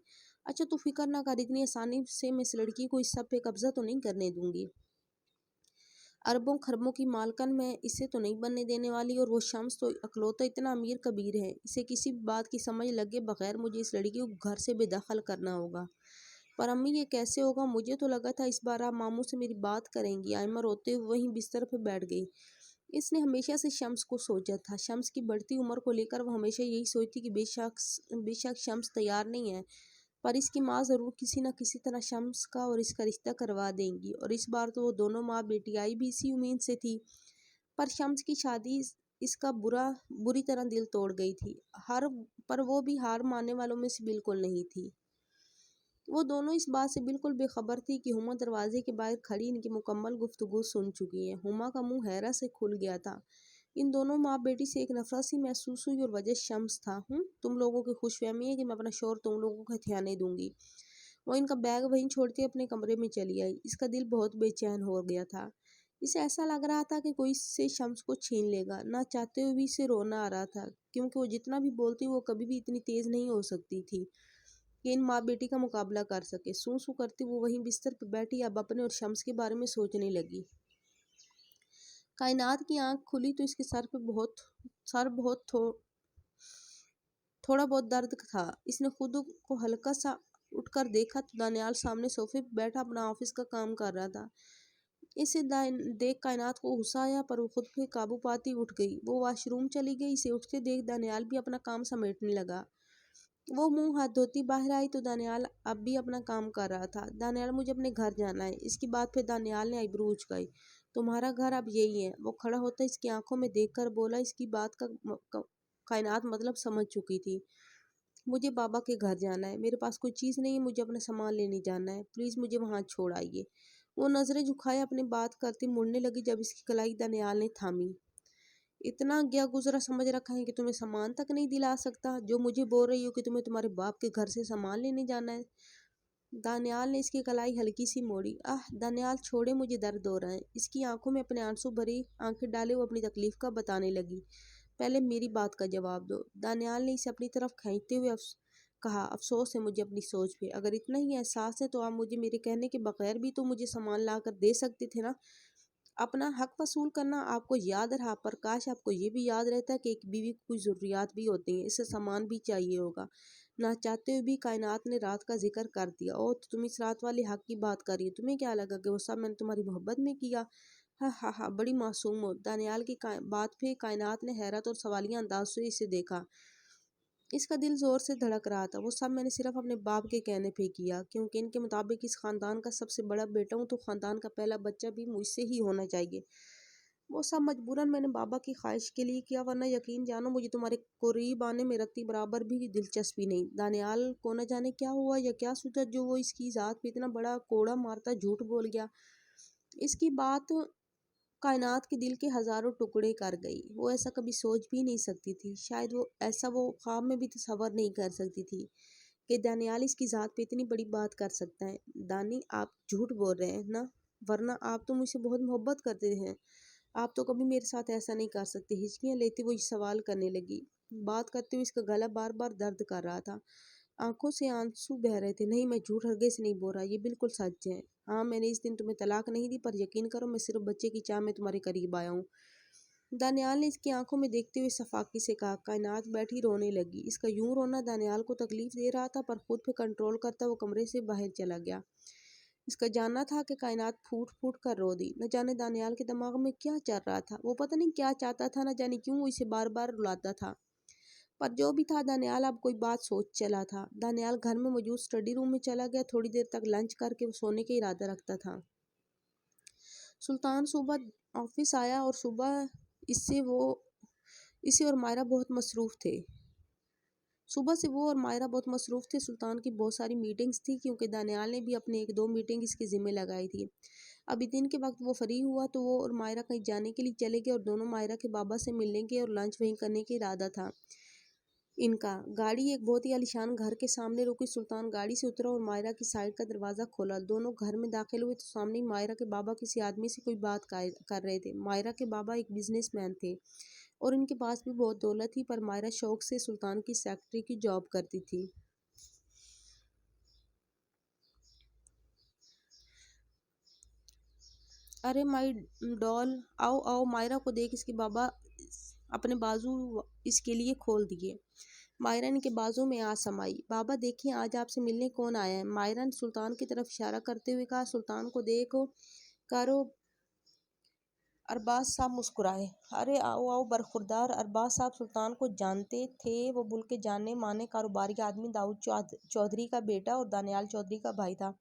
اچھا تو فکر نہ کر، اتنی آسانی سے میں اس لڑکی کو اس سب پہ قبضہ تو نہیں کرنے دوں گی، اربوں خربوں کی مالکن میں اسے تو نہیں بننے دینے والی، اور وہ شمس تو اکلوتا اتنا امیر کبیر ہے، اسے کسی بھی بات کی سمجھ لگے بغیر مجھے اس لڑکی کو گھر سے بے دخل کرنا ہوگا۔ پر امی یہ کیسے ہوگا؟ مجھے تو لگا تھا اس بار آپ ماموں سے میری بات کریں گی۔ آئمہ روتے ہوئے وہیں بستر پہ بیٹھ گئی۔ اس نے ہمیشہ سے شمس کو سوچا تھا۔ شمس کی بڑھتی عمر کو لے کر وہ ہمیشہ یہی سوچتی کہ بے شک شمس تیار نہیں ہے، پر اس کی ماں ضرور کسی نہ کسی طرح شمس کا اور اس کا رشتہ کروا دیں گی، اور اس بار تو وہ دونوں ماں بیٹی آئی بھی اسی امید سے تھی۔ پر شمس کی شادی اس کا بری طرح دل توڑ گئی تھی، پر وہ بھی ہار ماننے والوں میں سے بالکل نہیں تھی۔ وہ دونوں اس بات سے بالکل بے خبر تھی کہ ہما دروازے کے باہر کھڑی ان کی مکمل گفتگو سن چکی ہے۔ ہما کا منہ حیرت سے کھل گیا تھا۔ ان دونوں ماں بیٹی سے ایک نفرت سی محسوس ہوئی، اور وجہ شمس تھا۔ تم لوگوں کی خوش فہمی ہے کہ میں اپنا شوہر تم لوگوں کو ہتھیانے دوں گی۔ وہ ان کا بیگ وہیں چھوڑتی اپنے کمرے میں چلی آئی۔ اس کا دل بہت بے چین ہو گیا تھا۔ اسے ایسا لگ رہا تھا کہ کوئی سے شمس کو چھین لے گا۔ نہ چاہتے ہوئے بھی اسے رونا آ رہا تھا، کیونکہ وہ جتنا بھی بولتی وہ کبھی بھی اتنی تیز نہیں ہو سکتی تھی کہ ان ماں بیٹی کا مقابلہ کر سکے۔ سوں سوں کرتی وہ وہیں بستر پہ بیٹھی اب اپنے اور شمس کے بارے میں سوچنے لگی۔ کائنات کی آنکھ کھلی تو اس کے سر تھوڑا بہت درد تھا۔ اس نے خود کو ہلکا سا اٹھ کر دیکھا تو دانیال سامنے صوفے پہ بیٹھا اپنا آفس کا کام کر رہا تھا۔ اسے دیکھ کائنات کو غصہ آیا، پر وہ خود پہ قابو پاتی اٹھ گئی۔ وہ واش روم چلی گئی۔ اسے اٹھتے دیکھ دانیال بھی اپنا کام سمیٹنے لگا۔ وہ منہ ہاتھ دھوتی باہر آئی تو دانیال اب بھی اپنا کام کر رہا تھا۔ دانیال مجھے اپنے گھر جانا ہے۔ اس کی بات پہ دانیال نے آئیبرو اچکائی۔ تمہارا گھر اب یہی ہے؟ وہ کھڑا ہوتا اس کی آنکھوں میں دیکھ کر بولا۔ اس کی بات کا کائنات مطلب سمجھ چکی تھی۔ مجھے بابا کے گھر جانا ہے۔ میرے پاس کوئی چیز نہیں ہے، مجھے اپنا سامان لینے جانا ہے، پلیز مجھے وہاں چھوڑ آئیے۔ وہ نظریں جھکائے اپنی بات کرتی مڑنے لگی جب اس کی کلائی دانیال نے تھامی۔ اتنا گیا گزرا سمجھ رکھا ہے کہ تمہیں سامان تک نہیں دلا سکتا، جو مجھے بول رہی ہو کہ تمہیں تمہارے باپ کے گھر سے سامان لینے جانا ہے۔ دانیال نے اس کی کلائی ہلکی سی موڑی۔ دانیال چھوڑے، مجھے درد ہو رہا ہے۔ اس کی آنکھوں میں اپنے آنسو بھری آنکھیں ڈالے وہ اپنی تکلیف کا بتانے لگی۔ پہلے میری بات کا جواب دو۔ دانیال نے اسے اپنی طرف کھینچتے ہوئے کہا۔ افسوس ہے مجھے اپنی سوچ پہ۔ اگر اتنا ہی احساس ہے تو آپ مجھے میرے کہنے کے بغیر بھی تو مجھے سامان لا کر دے سکتے تھے نا۔ اپنا حق وصول کرنا آپ کو یاد رہا، پر کاش آپ کو یہ بھی یاد رہتا کہ ایک بیوی کو کچھ ضروریات بھی ہوتی ہیں، اسے سامان بھی چاہیے ہوگا۔ نہ چاہتے ہوئے بھی کائنات نے رات کا ذکر کر دیا۔ تو تم اس رات والے حق کی بات کر رہی ہو، تمہیں کیا لگا کہ وہ سب میں نے تمہاری محبت میں کیا؟ ہاں بڑی معصوم ہو۔ دانیال کی بات پہ کائنات نے حیرت اور سوالیہ انداز سے اسے دیکھا۔ اس کا دل زور سے دھڑک رہا تھا۔ وہ سب میں نے صرف اپنے باپ کے کہنے پہ کیا، کیونکہ ان کے مطابق اس خاندان کا سب سے بڑا بیٹا ہوں تو خاندان کا پہلا بچہ بھی مجھ سے ہی ہونا چاہیے۔ وہ سب مجبوراً میں نے بابا کی خواہش کے لیے کیا، ورنہ یقین جانو مجھے تمہارے قریب آنے میں رتی برابر بھی دلچسپی نہیں۔ دانیال کو نہ جانے کیا ہوا یا کیا سوچا جو وہ اس کی ذات پہ اتنا بڑا کوڑا مارتا جھوٹ بول گیا۔ اس کی بات کائنات کے دل کے ہزاروں ٹکڑے کر گئی۔ وہ ایسا کبھی سوچ بھی نہیں سکتی تھی، شاید وہ خواب میں بھی تصور نہیں کر سکتی تھی کہ دانیال اس کی ذات پہ اتنی بڑی بات کر سکتا ہے۔ دانی، آپ جھوٹ بول رہے ہیں نا، ورنہ آپ تو مجھ سے بہت محبت کرتے ہیں، آپ تو کبھی میرے ساتھ ایسا نہیں کر سکتے۔ ہچکیاں لیتے وہ سوال کرنے لگی۔ بات کرتے ہوئے اس کا گلا بار بار درد کر رہا تھا، آنکھوں سے آنسو بہہ رہے تھے۔ نہیں، میں جھوٹ ہرگز نہیں بول رہا، یہ بالکل سچ ہے۔ ہاں، میں نے اس دن تمہیں طلاق نہیں دی، پر یقین کرو میں صرف بچے کی چاہ میں تمہارے قریب آیا ہوں۔ دانیال نے اس کی آنکھوں میں دیکھتے ہوئے صفاقی سے کہا۔ کائنات بیٹھی رونے لگی۔ اس کا یوں رونا دانیال کو تکلیف دے رہا تھا، پر خود پہ کنٹرول کرتا وہ کمرے سے باہر چلا گیا۔ اس کا جاننا تھا کہ کائنات پھوٹ پھوٹ کر رو دی۔ نہ جانے دانیال کے دماغ میں کیا چل رہا تھا، وہ پتہ نہیں کیا چاہتا تھا، نہ جانے کیوں وہ اسے بار بار رلاتا تھا، پر جو بھی تھا دانیال اب کوئی بات سوچ چلا تھا۔ دانیال گھر میں موجود اسٹڈی روم میں چلا گیا۔ تھوڑی دیر تک لنچ کر کے وہ سونے کا ارادہ رکھتا تھا۔ سلطان صبح آفس آیا اور صبح اسے اور مائرہ بہت مصروف تھے۔ صبح سے وہ اور مائرہ بہت مصروف تھے۔ سلطان کی بہت ساری میٹنگز تھی، کیونکہ دانیال نے بھی اپنے 1-2 میٹنگ اس کے ذمہ لگائی تھی۔ ابھی دن کے وقت وہ فری ہوا تو وہ اور مائرہ کہیں جانے کے لیے چلے گئے، اور دونوں مائرہ کے بابا سے ملنے گئے اور لنچ وہیں کرنے کا ارادہ تھا ان کا۔ گاڑی ایک بہت ہی عالیشان گھر کے سامنے رکی۔ سلطان گاڑی سے اترا اور مائرہ کی سائیڈ کا دروازہ کھولا۔ دونوں گھر میں داخل ہوئے تو سامنے ہی مائرہ کے بابا کسی آدمی سے کوئی بات کر رہے تھے۔ مائرہ کے بابا ایک بزنس مین تھے اور ان کے پاس بھی بہت دولت تھی، پر مائرہ شوق سے سلطان کی سیکرٹری کی جاب کرتی تھی۔ ارے مائی ڈال، آؤ۔ مائرہ کو دیکھ اس کے بابا اپنے بازو اس کے لیے کھول دیے۔ مائرہ ان کے بازو میں آ سمائی۔ بابا دیکھیں آج آپ سے ملنے کون آیا ہے؟ مائرہ نے سلطان کی طرف اشارہ کرتے ہوئے کہا۔ سلطان کو دیکھو کرو ارباز صاحب مسکرائے۔ ارے آؤ آؤ برخوردار۔ ارباز صاحب سلطان کو جانتے تھے۔ وہ ملک کے جانے مانے کاروباری آدمی داؤد چودھری کا بیٹا اور دانیال چودھری کا بھائی تھا۔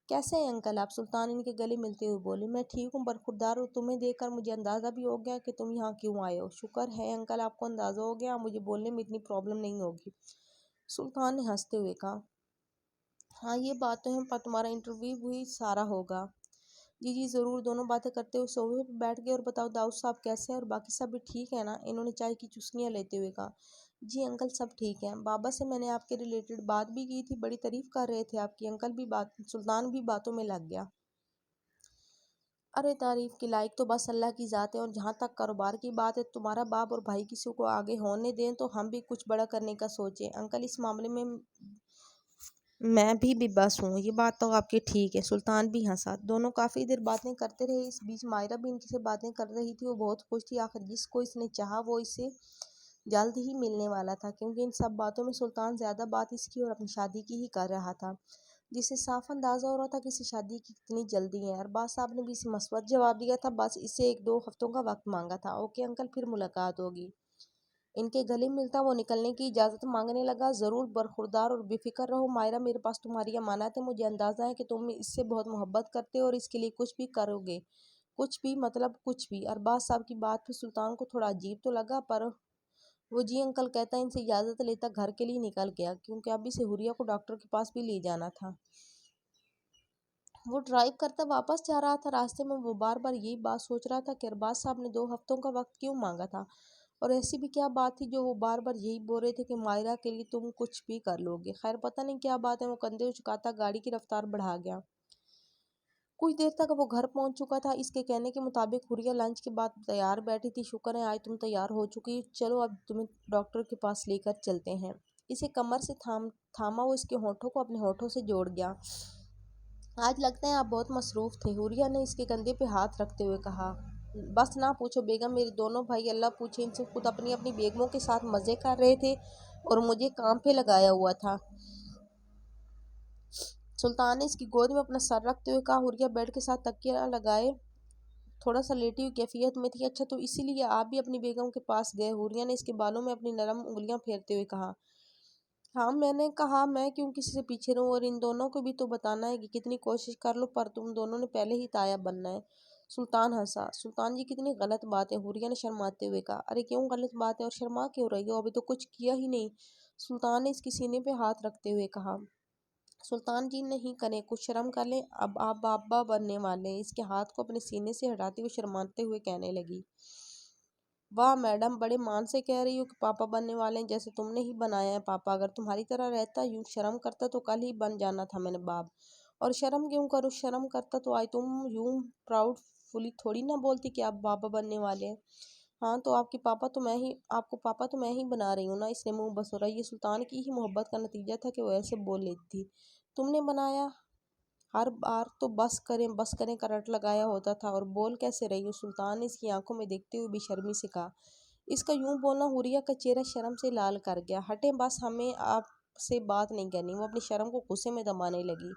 کیسے ہیں انکل آپ؟ سلطان ان کے گلے ملتے ہوئے بولے۔ میں ٹھیک ہوں برخوردار، اور تمہیں دیکھ کر مجھے اندازہ بھی ہو گیا کہ تم یہاں کیوں آئے ہو۔ شکر ہے انکل آپ کو اندازہ ہو گیا، مجھے بولنے میں اتنی پرابلم نہیں ہوگی۔ سلطان نے ہنستے ہوئے کہا۔ ہاں یہ بات تو ہے، پر تمہارا انٹرویو بھی سارا ہوگا۔ جی جی ضرور۔ دونوں باتیں کرتے ہوئے صوفے پہ بیٹھ گئے۔ اور بتاؤ داؤد صاحب کیسے ہیں اور باقی سب بھی ٹھیک ہے نا؟ انہوں نے چائے کی چسکیاں لیتے ہوئے کہا۔ جی انکل سب ٹھیک ہیں۔ بابا سے میں نے آپ کے ریلیٹڈ بات بھی کی تھی، بڑی تعریف کر رہے تھے آپ کی۔ سلطان بھی باتوں میں لگ گیا۔ ارے تعریف کے لائق تو بس اللہ کی ذات ہے، اور جہاں تک کاروبار کی بات ہے تمہارا باپ اور بھائی کسی کو آگے ہونے دیں تو ہم بھی کچھ بڑا کرنے کا سوچیں۔ انکل اس معاملے میں بھی بس ہوں، یہ بات تو آپ کی ٹھیک ہے۔ سلطان بھی ہنسا۔ دونوں کافی دیر باتیں کرتے رہے۔ اس بیچ مائرہ بھی ان سے باتیں کر رہی تھی۔ وہ بہت خوش تھی، آخر جس کو اس نے چاہا وہ اس سے جلد ہی ملنے والا تھا، کیونکہ ان سب باتوں میں سلطان زیادہ بات اس کی اور اپنی شادی کی ہی کر رہا تھا، جسے صاف اندازہ ہو رہا تھا کہ اسے شادی کی کتنی جلدی ہے۔ ارباز صاحب نے بھی اسے مثبت جواب دیا تھا، بس اس سے 1-2 ہفتوں کا وقت مانگا تھا۔ اوکے انکل پھر ملاقات ہوگی۔ ان کے گلے ملتا وہ نکلنے کی اجازت مانگنے لگا۔ ضرور برخوردار، اور بے فکر رہو مائرہ، میرے پاس تمہاری امانت ہے۔ مجھے اندازہ ہے کہ تم اس سے بہت محبت کرتے ہو اور اس کے لیے کچھ بھی کرو گے۔ کچھ بھی مطلب کچھ بھی؟ ارباز صاحب کی بات پہ سلطان کو تھوڑا عجیب تو لگا، پر وہ جی انکل کہتا ان سے اجازت لیتا گھر کے لیے نکل گیا، کیونکہ اب اسے حوریہ کو ڈاکٹر کے پاس بھی لے جانا تھا۔ وہ ڈرائیو کرتا واپس جا رہا تھا۔ راستے میں وہ بار بار یہی بات سوچ رہا تھا کہ ارباز صاحب نے 2 ہفتوں کا وقت کیوں مانگا تھا، اور ایسی بھی کیا بات تھی جو وہ بار بار یہی بول رہے تھے کہ مائرہ کے لیے تم کچھ بھی کر لو گے۔ خیر پتہ نہیں کیا بات ہے۔ وہ کندھے اچکاتا گاڑی کی رفتار بڑھا گیا۔ کچھ دیر تک وہ گھر پہنچ چکا تھا۔ اس کے کہنے کے مطابق حوریہ لنچ کے بعد تیار بیٹھی تھی۔ شکر ہے آج تم تیار ہو چکی، چلو اب تمہیں ڈاکٹر کے پاس لے کر چلتے ہیں۔ اسے کمر سے تھاما، وہ اس کے ہونٹوں کو اپنے ہونٹوں سے جوڑ گیا۔ آج لگتا ہے آپ بہت مصروف تھے، حوریہ نے اس کے کندھے پہ ہاتھ رکھتے ہوئے کہا۔ بس نہ پوچھو بیگم، میرے دونوں بھائی اللہ پوچھے ان سے خود اپنی اپنی بیگموں کے ساتھ مزے کر رہے تھے اور مجھے کام پہ لگایا ہوا تھا۔ سلطان نے اس کی گود میں اپنا سر رکھتے ہوئے کہا۔ حوریہ بیڈ کے ساتھ تکیہ لگائے تھوڑا سا لیٹی ہوئی کیفیت میں تھی۔ اچھا تو اسی لیے آپ بھی اپنی بیگم کے پاس گئے؟ حوریہ نے اس کے بالوں میں اپنی نرم انگلیاں پھیرتے ہوئے کہا۔ ہاں میں نے کہا میں کیوں کسی سے پیچھے رہوں، اور ان دونوں کو بھی تو بتانا ہے کہ کتنی کوشش کر لو پر تم دونوں نے پہلے ہی تایا بننا ہے۔ سلطان ہنسا۔ سلطان جی کتنی غلط بات ہے، حوریہ نے شرماتے ہوئے کہا۔ ارے کیوں غلط بات ہے اور شرما کیوں رہی ہو، ابھی تو کچھ کیا ہی نہیں، سلطان نے اس کے سینے پہ ہاتھ رکھتے ہوئے کہا۔ سلطان جی نہیں کریں، کچھ شرم کر لیں، اب آپ بابا بننے والے ہیں۔ اس کے ہاتھ کو اپنے سینے سے ہٹاتے ہوئے شرماتے ہوئے کہنے لگی۔ واہ میڈم، بڑے مان سے کہہ رہی ہو کہ پاپا بننے والے ہیں، جیسے تم نے ہی بنایا ہے پاپا۔ اگر تمہاری طرح رہتا، یوں شرم کرتا تو کل ہی بن جانا تھا میں نے باپ۔ اور شرم کیوں کروں، شرم کرتا تو آج تم یوں پراؤڈ فلی تھوڑی نہ بولتی کہ آپ بابا بننے والے ہیں۔ ہاں تو آپ کو پاپا تو میں ہی بنا رہی ہوں نا، اس نے منہ بسورا۔ یہ سلطان کی ہی محبت کا نتیجہ تھا کہ وہ ایسے بول لیتی تھی۔ تم نے بنایا؟ ہر بار تو بس کریں کا رٹ لگایا ہوتا تھا، اور بول کیسے رہی ہوں، سلطان نے اس کی آنکھوں میں دیکھتے ہوئے بے شرمی سے کہا۔ اس کا یوں بولنا حوریہ کا چہرہ شرم سے لال کر گیا۔ ہٹیں بس، ہمیں آپ سے بات نہیں کرنی۔ وہ اپنی شرم کو غصے میں دبانے لگی۔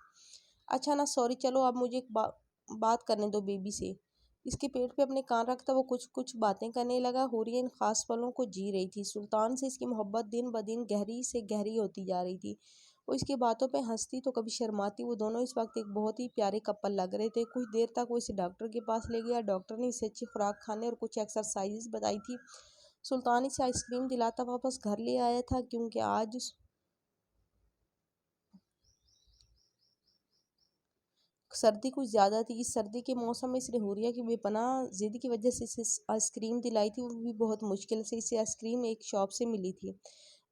اچھا نا سوری، چلو اب مجھے ایک بات کرنے دو بیبی سے۔ اس کے پیٹ پہ اپنے کان رکھتا وہ کچھ باتیں کرنے لگا۔ حوریہ ان خاص پلوں کو جی رہی تھی۔ سلطان سے اس کی محبت دن بدن گہری سے گہری ہوتی جا رہی تھی۔ وہ اس کی باتوں پہ ہنستی تو کبھی شرماتی۔ وہ دونوں اس وقت ایک بہت ہی پیارے کپل لگ رہے تھے۔ کچھ دیر تک وہ اسے ڈاکٹر کے پاس لے گیا۔ ڈاکٹر نے اسے اچھی خوراک کھانے اور کچھ ایکسرسائزز بتائی تھی۔ سلطان اسے آئس کریم دلاتا واپس گھر لے آیا تھا، کیونکہ آج سردی کچھ زیادہ تھی۔ اس سردی کے موسم میں اس نے حوریہ کی بے پناہ ضد کی وجہ سے اسے آئس کریم دلائی تھی، وہ بھی بہت مشکل سے۔ اسے آئس کریم ایک شاپ سے ملی تھی۔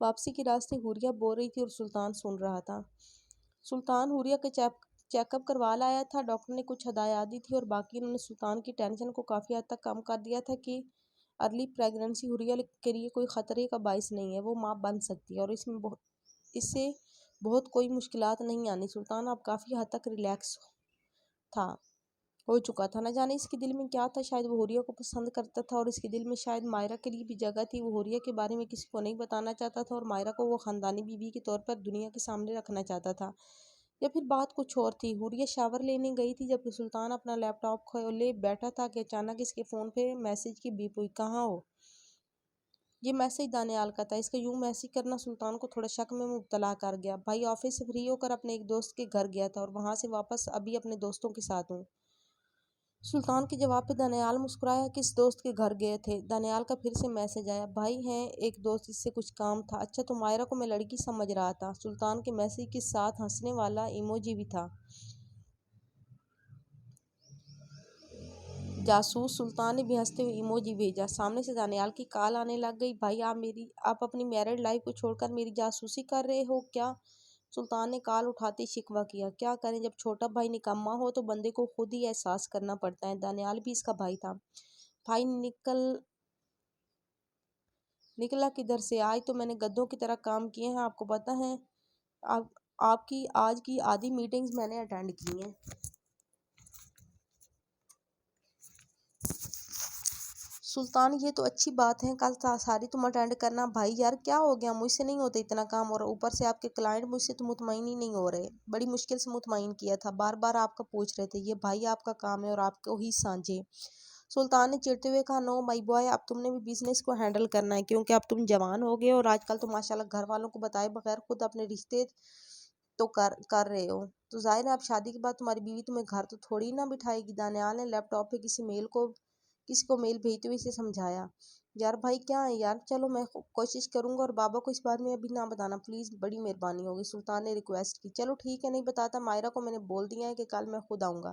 واپسی کے راستے حوریہ بول رہی تھی اور سلطان سن رہا تھا۔ سلطان حوریہ کا چیک اپ کروا لایا تھا۔ ڈاکٹر نے کچھ ہدایات دی تھی اور باقی انہوں نے سلطان کی ٹینشن کو کافی حد تک کم کر دیا تھا کہ ارلی پریگننسی حوریہ کے لیے کوئی خطرے کا باعث نہیں ہے، وہ ماں بن سکتی ہے اور اس سے بہت کوئی مشکلات نہیں آنی۔ سلطان اب کافی حد تک ریلیکس تھا، ہو چکا تھا۔ نہ جانے اس کے دل میں کیا تھا، شاید وہ حوریہ کو پسند کرتا تھا اور اس کے دل میں شاید مائرہ کے لیے بھی جگہ تھی۔ وہ حوریہ کے بارے میں کسی کو نہیں بتانا چاہتا تھا اور مائرہ کو وہ خاندانی بیوی کے طور پر دنیا کے سامنے رکھنا چاہتا تھا، یا پھر بات کچھ اور تھی۔ حوریہ شاور لینے گئی تھی جبکہ سلطان اپنا لیپ ٹاپ کھولے بیٹھا تھا کہ اچانک اس کے فون پہ میسج کی بیپ ہوئی۔ کہاں ہو؟ یہ میسج دانیال کا تھا۔ اس کا یوں میسج کرنا سلطان کو تھوڑا شک میں مبتلا کر گیا۔ بھائی آفس سے فری ہو کر اپنے ایک دوست کے گھر گیا تھا اور وہاں سے واپس ابھی اپنے دوستوں کے ساتھ ہوں۔ سلطان کے جواب پہ دانیال مسکرایا۔ کس دوست کے گھر گئے تھے؟ دانیال کا پھر سے میسج آیا۔ بھائی ہیں ایک دوست، اس سے کچھ کام تھا۔ اچھا تو مائرہ کو میں لڑکی سمجھ رہا تھا۔ سلطان کے میسج کے ساتھ ہنسنے والا ایموجی بھی تھا۔ جاسوس، سلطان نے بھی ہنستے ہوئے ایموجی بھیجا۔ سامنے سے دانیال کی کال آنے لگ گئی۔ بھائی آپ اپنی میرڈ لائف کو چھوڑ کر میری جاسوسی کر رہے ہو کیا؟ سلطان نے کال اٹھاتے شکوہ کیا۔ کیا کریں، جب چھوٹا بھائی نکما ہو تو بندے کو خود ہی احساس کرنا پڑتا ہے۔ دانیال بھی اس کا بھائی تھا۔ بھائی نکلا کدھر سے؟ آج تو میں نے گدھوں کی طرح کام کیے ہیں، آپ کو پتہ ہے۔ آپ کی آج کی آدھی میٹنگز میں نے اٹینڈ کی ہیں۔ سلطان یہ تو اچھی بات ہے، کل ساری تم اٹینڈ کرنا۔ بھائی یار کیا ہو گیا، مجھ سے نہیں ہوتا اتنا کام، اور اوپر سے آپ کے کلائنٹ مجھ سے تو مطمئن ہی نہیں ہو رہے۔ بڑی مشکل سے مطمئن کیا تھا، بار بار آپ کا پوچھ رہے تھے۔ یہ بھائی آپ کا کام ہے اور آپ کو ہی سانجھے۔ سلطان نے چڑھتے ہوئے کہا۔ نو مائی بوائے، اب تم نے بھی بزنس کو ہینڈل کرنا ہے، کیونکہ اب تم جوان ہو گئے اور آج کل تو ماشاءاللہ گھر والوں کو بتائے بغیر خود اپنے رشتے تو کر رہے ہو، تو ظاہر ہے اب شادی کے بعد تمہاری بیوی تمہیں گھر تو تھوڑی نہ بٹھائے گی۔ دانیال نے لیپ ٹاپ پہ کسی کو میل بھیجتے ہوئے اسے سمجھایا۔ یار بھائی کیا ہے یار، چلو میں کوشش کروں گا، اور بابا کو اس بارے میں ابھی نہ بتانا پلیز، بڑی مہربانی ہوگی۔ سلطان نے ریکویسٹ کی۔ چلو ٹھیک ہے، نہیں بتاتا۔ مائرہ کو میں نے بول دیا ہے کہ کل میں خود آؤں گا،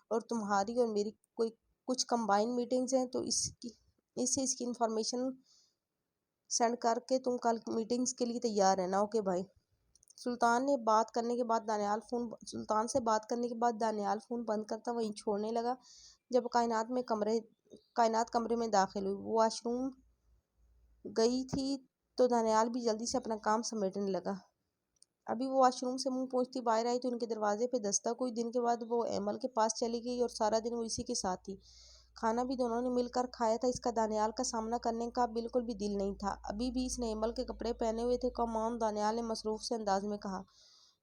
اور تمہاری اور میری کچھ کمبائن میٹنگز ہیں، تو اس کی انفارمیشن سینڈ کر کے تم کل میٹنگز کے لیے تیار رہنا۔ اوکے بھائی۔ سلطان سے بات کرنے کے بعد دانیال فون بند کرتا وہیں چھوڑنے لگا۔ جب کائنات کمرے میں داخل ہوئی، وہ واش روم گئی تھی تو دانیال بھی جلدی سے اپنا کام سمیٹنے لگا۔ ابھی وہ واش روم سے منہ پوچھتی باہر آئی تو ان کے دروازے پہ دستک ہوئی۔ دن کے بعد وہ ایمل کے پاس چلی گئی اور سارا دن وہ اسی کے ساتھ تھی۔ کھانا بھی دونوں نے مل کر کھایا تھا۔ اس کا دانیال کا سامنا کرنے کا بالکل بھی دل نہیں تھا۔ ابھی بھی اس نے ایمل کے کپڑے پہنے ہوئے تھے۔ کم آن، دانیال نے مصروف سے انداز میں کہا۔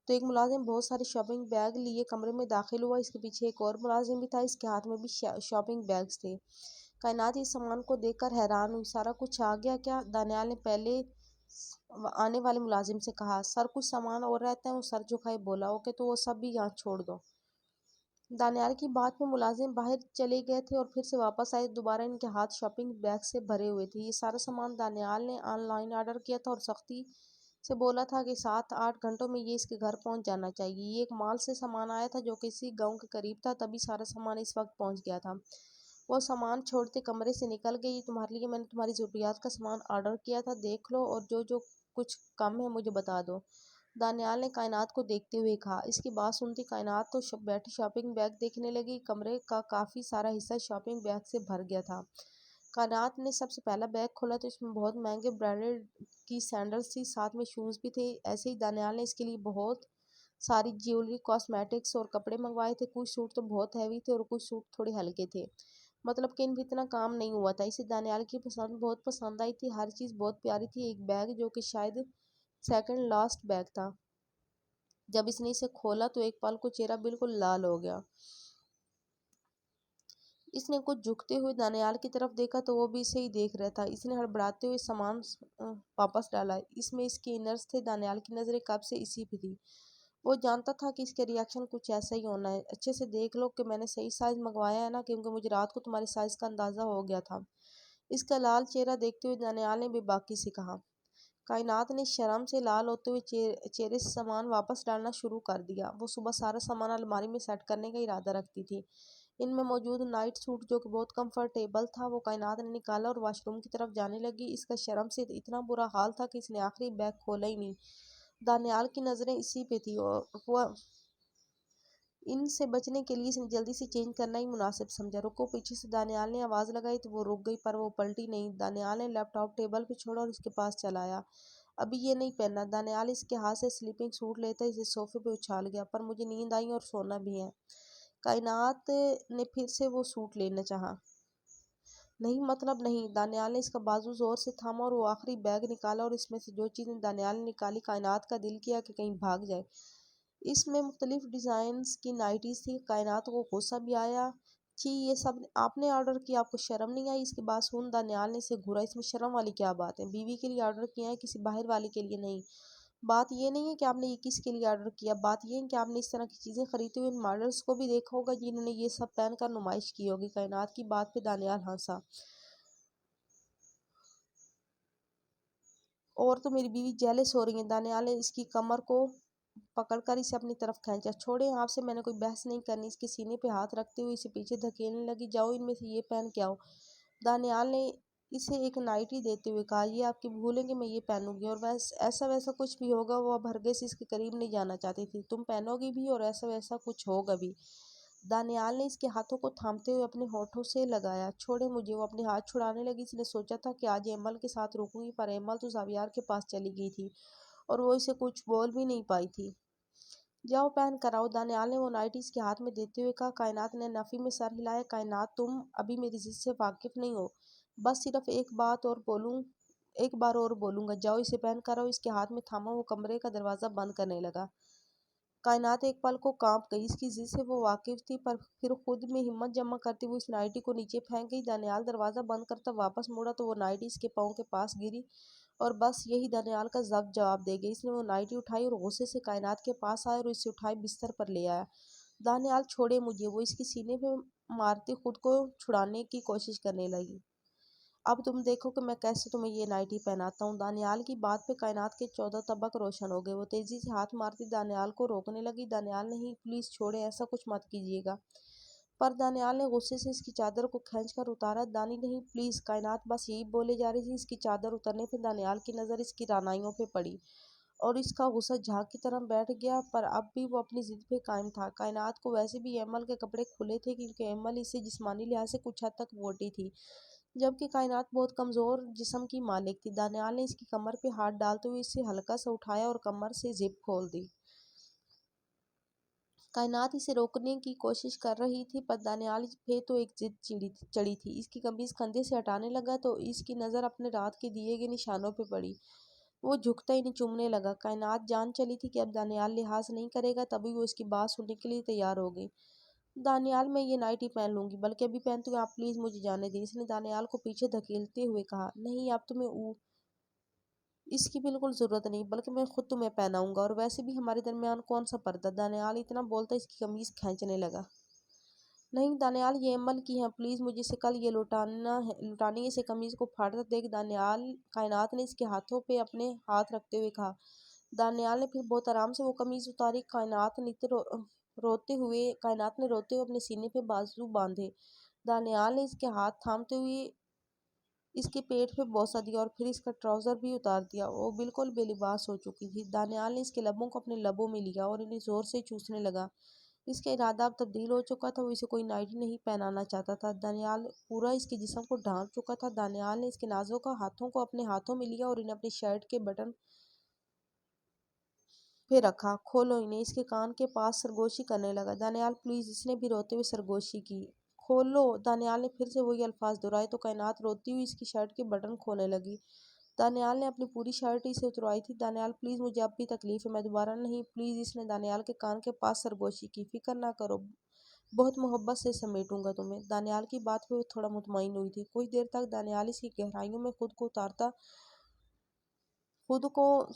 تو ایک ملازم بہت سارے شاپنگ بیگ لیے کمرے میں داخل ہوا۔ اس کے پیچھے ایک اور ملازم بھی تھا، اس کے ہاتھ میں بھی شاپنگ بیگز تھے۔ کائنات اس سامان کو دیکھ کر حیران ہوئی۔ سارا کچھ آ گیا کیا؟ دانیال نے پہلے آنے والے ملازم سے کہا۔ سر کچھ سامان اور رہتا ہے، وہ سر جھکائے بولا۔ اوکے تو وہ سب بھی یہاں چھوڑ دو۔ دانیال کی بات میں ملازم باہر چلے گئے تھے اور پھر سے واپس آئے۔ دوبارہ ان کے ہاتھ شاپنگ بیگ سے بھرے ہوئے تھے۔ یہ سارا سامان دانیال نے آن لائن آرڈر کیا تھا اور سختی سے بولا تھا کہ 7-8 گھنٹوں میں یہ اس کے گھر پہنچ جانا چاہیے۔ یہ ایک مال سے سامان آیا تھا جو کسی گاؤں کے قریب تھا، تبھی سارا سامان اس وقت پہنچ گیا تھا۔ وہ سامان چھوڑتے کمرے سے نکل گئی۔ یہ تمہارے لیے میں نے تمہاری ضروریات کا سامان آرڈر کیا تھا، دیکھ لو، اور جو کچھ کم ہے مجھے بتا دو۔ دانیال نے کائنات کو دیکھتے ہوئے کہا۔ اس کی بات سنتی کائنات تو بیٹھی شاپنگ بیگ دیکھنے لگی۔ کمرے کا کافی سارا حصہ شاپنگ بیگ سے بھر گیا تھا۔ کائنات نے سب سے پہلا بیگ کھولا تو اس میں بہت مہنگے برانڈڈ کی سینڈلز تھی، ساتھ میں شوز بھی تھے۔ ایسے ہی دانیال نے اس کے لیے بہت ساری جیولری، کاسمیٹکس اور کپڑے منگوائے تھے۔ کچھ سوٹ تو بہت ہیوی تھے اور کچھ سوٹ تھوڑے ہلکے تھے، مطلب کہ ان بھی اتنا کام نہیں ہوا تھا۔ اسے دانیال کی بہت پسند آئی تھی، ہر چیز بہت پیاری تھی۔ ایک بیگ جو کہ شاید سیکنڈ لاسٹ بیگ تھا، جب اس نے اسے کھولا تو ایک پل کو چہرہ بالکل لال ہو گیا۔ اس نے کچھ جھکتے ہوئے دانیال کی طرف دیکھا تو وہ بھی اسے ہی دیکھ رہا تھا۔ اس نے ہڑبڑاتے ہوئے سامان واپس ڈالا۔ اس میں اس کے انرز تھے۔ دانیال کی نظریں کب سے اسی پہ تھی۔ وہ جانتا تھا کہ اس کے ریاکشن کچھ ایسا ہی ہونا ہے۔ اچھے سے دیکھ لو کہ میں نے صحیح سائز منگوایا ہے نا، کیونکہ مجھے رات کو تمہارے سائز کا اندازہ ہو گیا تھا۔ اس کا لال چہرہ دیکھتے ہوئے دانیال نے بے باکی سے کہا۔ کائنات نے شرم سے لال ہوتے ہوئے چہرے سے سامان واپس ڈالنا شروع کر دیا۔ وہ صبح سارا سامان الماری میں سیٹ کرنے کا ارادہ رکھتی تھی۔ ان میں موجود نائٹ سوٹ جو کہ بہت کمفرٹیبل تھا وہ کائنات نے نکالا اور واش روم کی طرف جانے لگی۔ اس کا شرم سے اتنا برا حال تھا کہ اس نے آخری بیگ کھولا ہی نہیں۔ دانیال کی نظریں اسی پہ تھی اور وہ ان سے بچنے کے لیے اس نے جلدی سے چینج کرنا ہی مناسب سمجھا۔ رکو، پیچھے سے دانیال نے آواز لگائی تو وہ رک گئی، پر وہ پلٹی نہیں۔ دانیال نے لیپ ٹاپ ٹیبل پہ چھوڑا اور اس کے پاس چلا آیا۔ ابھی یہ نہیں پہننا۔ دانیال اس کے ہاتھ سے سلیپنگ سوٹ لیتا اسے صوفے پہ اچھال گیا۔ پر مجھے نیند آئی اور سونا بھی ہے۔ کائنات نے پھر سے وہ سوٹ لینا چاہا۔ نہیں مطلب نہیں۔ دانیال نے اس کا بازو زور سے تھاما اور وہ آخری بیگ نکالا اور اس میں سے جو چیزیں دانیال نے نکالی کائنات کا دل کیا کہ کہیں بھاگ جائے۔ اس میں مختلف ڈیزائنز کی نائٹیز تھی۔ کائنات کو غصہ بھی آیا۔ چی یہ سب آپ نے آرڈر کیا، آپ کو شرم نہیں آئی؟ اس کی بات سن دانیال نے اسے گھورا، اس میں شرم والی کیا بات ہے؟ بیوی کے لیے آرڈر کیا ہے، کسی باہر والے کے لیے نہیں۔ بات یہ نہیں ہے کہ آپ نے یہ کس کے لیے آرڈر کیا، بات یہ ہے کہ آپ نے اس طرح کی چیزیں خریدتے ہوئے ان ماڈلز کو بھی دیکھا ہوگا جنہوں نے یہ سب پہن کر نمائش کی ہوگی۔ کائنات کی بات پہ دانیال ہنسا۔ اور تو میری بیوی جیلس ہو رہی ہیں۔ دانیال نے اس کی کمر کو پکڑ کر اسے اپنی طرف کھینچا۔ چھوڑیں، آپ سے میں نے کوئی بحث نہیں کرنی۔ اس کے سینے پہ ہاتھ رکھتے ہوئے اسے پیچھے دھکیلنے لگی۔ جاؤ ان میں سے یہ پہن کے آؤ۔ دانیال نے اسے ایک نائٹی دیتے ہوئے کہا، یہ آپ کی بھول ہے کہ میں یہ پہنوں گی، اور ایسا ویسا کچھ بھی ہوگا۔ وہ اب ہرگز اس کے قریب نہیں جانا چاہتی تھی۔ تم پہنو گی بھی اور ایسا ویسا کچھ ہوگا بھی۔ دانیال نے اس کے ہاتھوں کو تھامتے ہوئے اپنے ہونٹوں سے لگایا۔ چھوڑیں مجھے۔ وہ اپنے ہاتھ چھڑانے لگی۔ اس نے سوچا تھا کہ آج ایمل کے ساتھ رکوں گی، پر ایمل تو زاویار کے پاس چلی گئی تھی اور وہ اسے کچھ بول بھی نہیں پائی تھی۔ جاؤ پہن کر آؤ، دانیال نے وہ نائٹی اس کے ہاتھ میں دیتے ہوئے کہا۔ کائنات نے نفی میں سر ہلایا۔ کائنات تم ابھی میری ضد سے واقف نہیں ہو۔ بس صرف ایک بار اور بولوں گا، جاؤ اسے پہن کر آؤ۔ اس کے ہاتھ میں تھاما وہ کمرے کا دروازہ بند کرنے لگا۔ کائنات ایک پل کو کانپ گئی۔ اس کی ضد سے وہ واقف تھی، پر پھر خود میں ہمت جمع کرتے ہوئے اس نائٹی کو نیچے پھینک گئی۔ دانیال دروازہ بند کرتا واپس مڑا تو وہ نائٹی اس کے پاؤں کے پاس گری، اور بس یہی دانیال کا ضبط جواب دے گئی۔ اس نے وہ نائٹی اٹھائی اور غصے سے کائنات کے پاس آیا اور اسے اٹھائے بستر پر لے آیا۔ دانیال چھوڑے مجھے۔ وہ اس کے سینے پہ مارتی خود کو چھڑانے کی کوشش کرنے لگی۔ اب تم دیکھو کہ میں کیسے تمہیں یہ نائٹی پہناتا ہوں۔ دانیال کی بات پہ کائنات کے 14 طبق روشن ہو گئے۔ وہ تیزی سے ہاتھ مارتی دانیال کو روکنے لگی۔ دانیال نہیں، پلیز چھوڑیں، ایسا کچھ مت کیجیے گا۔ پر دانیال نے غصے سے اس کی چادر کو کھینچ کر اتارا۔ دانی نہیں، پلیز۔ کائنات بس یہی بولے جا رہی تھی۔ اس کی چادر اترنے پہ دانیال کی نظر اس کی رعنائیوں پہ پڑی اور اس کا غصہ جھاگ کی طرح بیٹھ گیا، پر اب بھی وہ اپنی ضد پہ قائم تھا۔ کائنات کو ویسے بھی ایمل کے کپڑے کھلے تھے کیونکہ ایمل اسے جسمانی لحاظ سے کچھ حد تک موٹی تھی، جبکہ کائنات بہت کمزور جسم کی مالک تھی۔ دانیال نے اس کی کمر پہ ہاتھ ڈالتے ہوئے اسے ہلکا سا اٹھایا اور کمر سے زپ کھول دی۔ کائنات اسے روکنے کی کوشش کر رہی تھی، پر دانیال پہ تو ایک ضد چڑھی تھی۔ اس کی قمیض کندھے سے ہٹانے لگا تو اس کی نظر اپنے رات کے دیے گئے نشانوں پہ پڑی۔ وہ جھکتا انہیں چومنے لگا۔ کائنات جان چلی تھی کہ اب دانیال لحاظ نہیں کرے گا، تبھی وہ اس کی بات سننے کے لیے تیار ہو گئی۔ دانیال میں یہ نائٹی پہن لوں گی، بلکہ ابھی پہنتی ہوں، آپ پلیز مجھے جانے دیں۔ اس نے دانیال کو پیچھے دھکیلتے ہوئے کہا۔ نہیں، اب تمہیں اس کی بالکل ضرورت نہیں، بلکہ میں خود تمہیں پہناؤں گا، اور ویسے بھی ہمارے درمیان کون سا پردہ؟ دانیال اتنا بولتا اس کی قمیض کھینچنے لگا۔ نہیں دانیال، یہ ایمل کی ہیں، پلیز مجھے اسے کل یہ لوٹانی ہے۔ اسے قمیض کو پھاڑتا دیکھ کائنات نے اس کے ہاتھوں پہ اپنے ہاتھ رکھتے ہوئے کہا۔ دانیال نے پھر بہت آرام سے وہ قمیض اتاری۔ کائنات نے روتے ہوئے اپنے سینے پہ بازو باندھے۔ دانیال نے اس کے ہاتھ تھامتے ہوئے اس کے پیٹ پہ بوسہ دیا اور پھر اس کا ٹراؤزر بھی اتار دیا۔ وہ بالکل بے لباس ہو چکی تھی۔ دانیال نے اس کے لبوں کو اپنے لبوں میں لیا اور انہیں زور سے چوسنے لگا۔ اس کا ارادہ اب تبدیل ہو چکا تھا۔ وہ اسے کوئی نائٹی نہیں پہنانا چاہتا تھا۔ دانیال پورا اس کے جسم کو ڈھانپ چکا تھا۔ دانیال نے اس کے نازک ہاتھوں کو اپنے ہاتھوں میں لیا اور انہیں اپنی شرٹ کے بٹن پہ رکھا۔ کھولو انہیں، اس کے کان کے پاس سرگوشی کرنے لگا۔ دانیال پلیز، اس نے بھی روتے ہوئے سرگوشی کی۔ کھولو، دانیال نے پھر سے وہی الفاظ دہرائے تو کائنات روتی ہوئی اس کی شرٹ کے بٹن کھولنے لگی۔ دانیال نے اپنی پوری شرٹ اسے اتروائی تھی۔ دانیال پلیز، مجھے اب بھی تکلیف ہے، میں دوبارہ نہیں، پلیز۔ اس نے دانیال کے کان کے پاس سرگوشی کی۔ فکر نہ کرو، بہت محبت سے سمیٹوں گا تمہیں۔ دانیال کی بات پہ وہ تھوڑا مطمئن ہوئی تھی۔ کچھ دیر تک دانیال اس کی گہرائیوں میں خود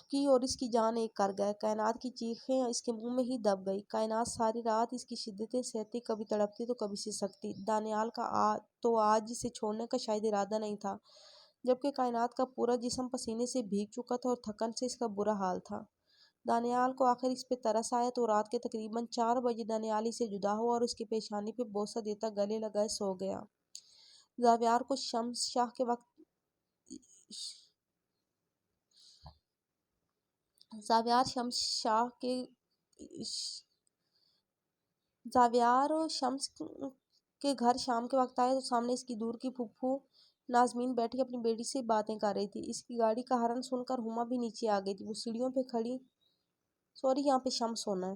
کی اور اس کی جان ایک کر گیا۔ کائنات کی چیخیں اس کے منہ میں ہی دب گئی۔ کائنات ساری رات اس کی شدتیں سہتی، کبھی تڑپتی تو کبھی سسکتی۔ دانیال کا تو آج اسے چھوڑنے کا شاید ارادہ نہیں تھا، جبکہ کائنات کا پورا جسم پسینے سے بھیگ چکا تھا اور تھکن سے اس کا برا حال تھا۔ دانیال کو آخر اس پہ ترس آیا تو رات کے تقریباً 4 بجے دانیال اسے جدا ہوا اور اس کی پیشانی پہ بوسہ دیتا گلے لگائے سو گیا۔ زاویار شمس کے گھر شام کے وقت آئے تو سامنے اس کی دور کی پھوپھو نازمین بیٹھی اپنی بیٹی سے باتیں کر رہی تھی۔ اس کی گاڑی کا ہارن سن کر ہما بھی نیچے آ گئی تھی۔ وہ سیڑھیوں پہ کھڑی یہاں پہ شمس ہونا ہے۔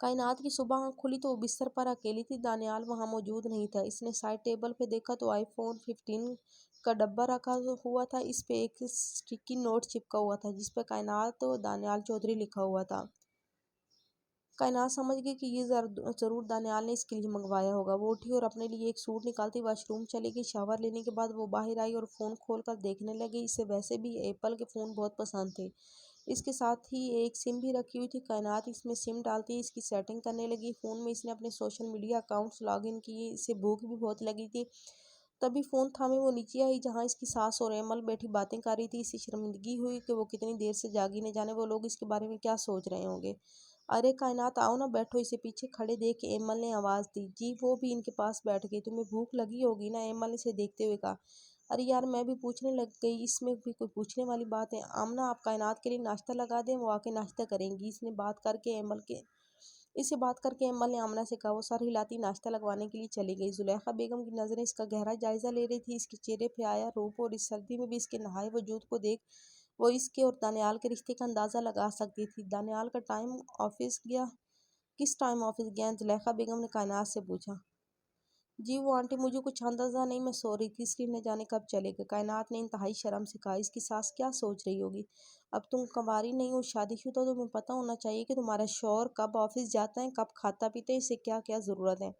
کائنات کی صبح آنکھ کھلی تو وہ بستر پر اکیلی تھی۔ دانیال وہاں موجود نہیں تھا۔ اس نے سائڈ ٹیبل پہ دیکھا تو آئی فون 15 کا ڈبہ رکھا ہوا تھا۔ اس پہ ایک اسٹیکی نوٹ چپکا ہوا تھا جس پہ کائنات دانیال چودھری لکھا ہوا تھا۔ کائنات سمجھ گئی کہ یہ ضرور دانیال نے اس کے لیے منگوایا ہوگا۔ وہ اٹھی اور اپنے لیے ایک سوٹ نکالتی واش روم چلی گئی۔ شاور لینے کے بعد وہ باہر آئی اور فون کھول کر دیکھنے لگی۔ اسے ویسے بھی ایپل کے فون بہت پسند تھے۔ اس کے ساتھ ہی ایک سم بھی رکھی ہوئی تھی۔ کائنات اس میں سم ڈالتی اس کی سیٹنگ کرنے لگی۔ فون میں اس نے اپنے social media accounts log in کیے۔ اسے بھوک بھی بہت لگی تھی۔ تبھی فون تھامے وہ نیچے آئی جہاں اس کی ساس اور ایمل بیٹھی باتیں کر رہی تھی۔ اسے شرمندگی ہوئی کہ وہ کتنی دیر سے جاگی، نہ جانے وہ لوگ اس کے بارے میں کیا سوچ رہے ہوں گے۔ ارے کائنات آؤ نا بیٹھو، اسے پیچھے کھڑے دیکھ ایمل نے آواز دی۔ جی وہ بھی ان کے پاس بیٹھ گئی۔ تمہیں بھوک لگی ہوگی نا، ایمل نے اسے دیکھتے ہوئے کہا۔ ارے یار میں بھی پوچھنے لگ گئی، اس میں بھی کوئی پوچھنے والی بات ہے۔ آمنہ آپ کائنات کے لیے ناشتہ لگا دیں، وہ آ کے ناشتہ کریں گی۔ اسے بات کر کے ایمل نے آمنہ سے کہا۔ وہ سر ہلاتی ناشتہ لگوانے کے لیے چلی گئی۔ زلیخا بیگم کی نظریں اس کا گہرا جائزہ لے رہی تھی۔ اس کے چہرے پہ آیا روپ اور اس سردی میں بھی اس کے نہائے وجود کو دیکھ وہ اس کے اور دانیال کے رشتے کا اندازہ لگا سکتی تھی۔ دانیال کا کس ٹائم آفس گیا؟ زلیخا بیگم نے کائنات سے پوچھا۔ جی وہ آنٹی مجھے کچھ اندازہ نہیں، میں سو رہی تھی اس لیے نہ جانے کب چلے گا۔ کائنات نے انتہائی شرم سے کہا۔ اس کی ساس کیا سوچ رہی ہوگی؟ اب تم کنواری نہیں ہو، شادی شدہ، تو تمہیں پتہ ہونا چاہیے کہ تمہارا شوہر کب آفس جاتا ہے، کب کھاتا پیتا ہے، اسے کیا کیا ضرورت ہے۔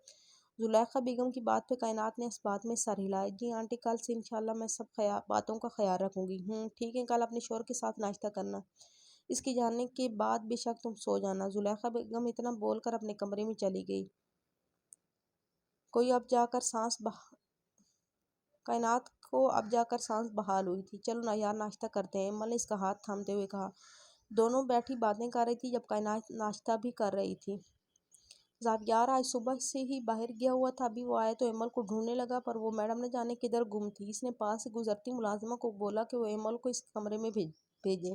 زلیخا بیگم کی بات پہ کائنات نے اس بات میں سر ہلایا۔ جی آنٹی کل سے انشاءاللہ میں سب باتوں کا خیال رکھوں گی۔ ٹھیک ہے، کل اپنے شوہر کے ساتھ ناشتہ کرنا، اس کے جانے کے بعد بے شک تم سو جانا۔ زلیخا بیگم اتنا بول کر اپنے کمرے میں چلی گئی۔ کائنات کو اب جا کر سانس بحال ہوئی تھی۔ چلو نا یار ناشتہ کرتے ہیں، ایمل نے اس کا ہاتھ تھامتے ہوئے کہا۔ دونوں بیٹھی باتیں کر رہی تھی جب کائنات ناشتہ بھی کر رہی تھی۔ یار آج صبح سے ہی باہر گیا ہوا تھا، ابھی وہ آیا تو ایمل کو ڈھونڈنے لگا پر وہ میڈم نہ جانے کدھر گم تھی۔ اس نے پاس سے گزرتی ملازمہ کو بولا کہ وہ ایمل کو اس کمرے میں بھیجے۔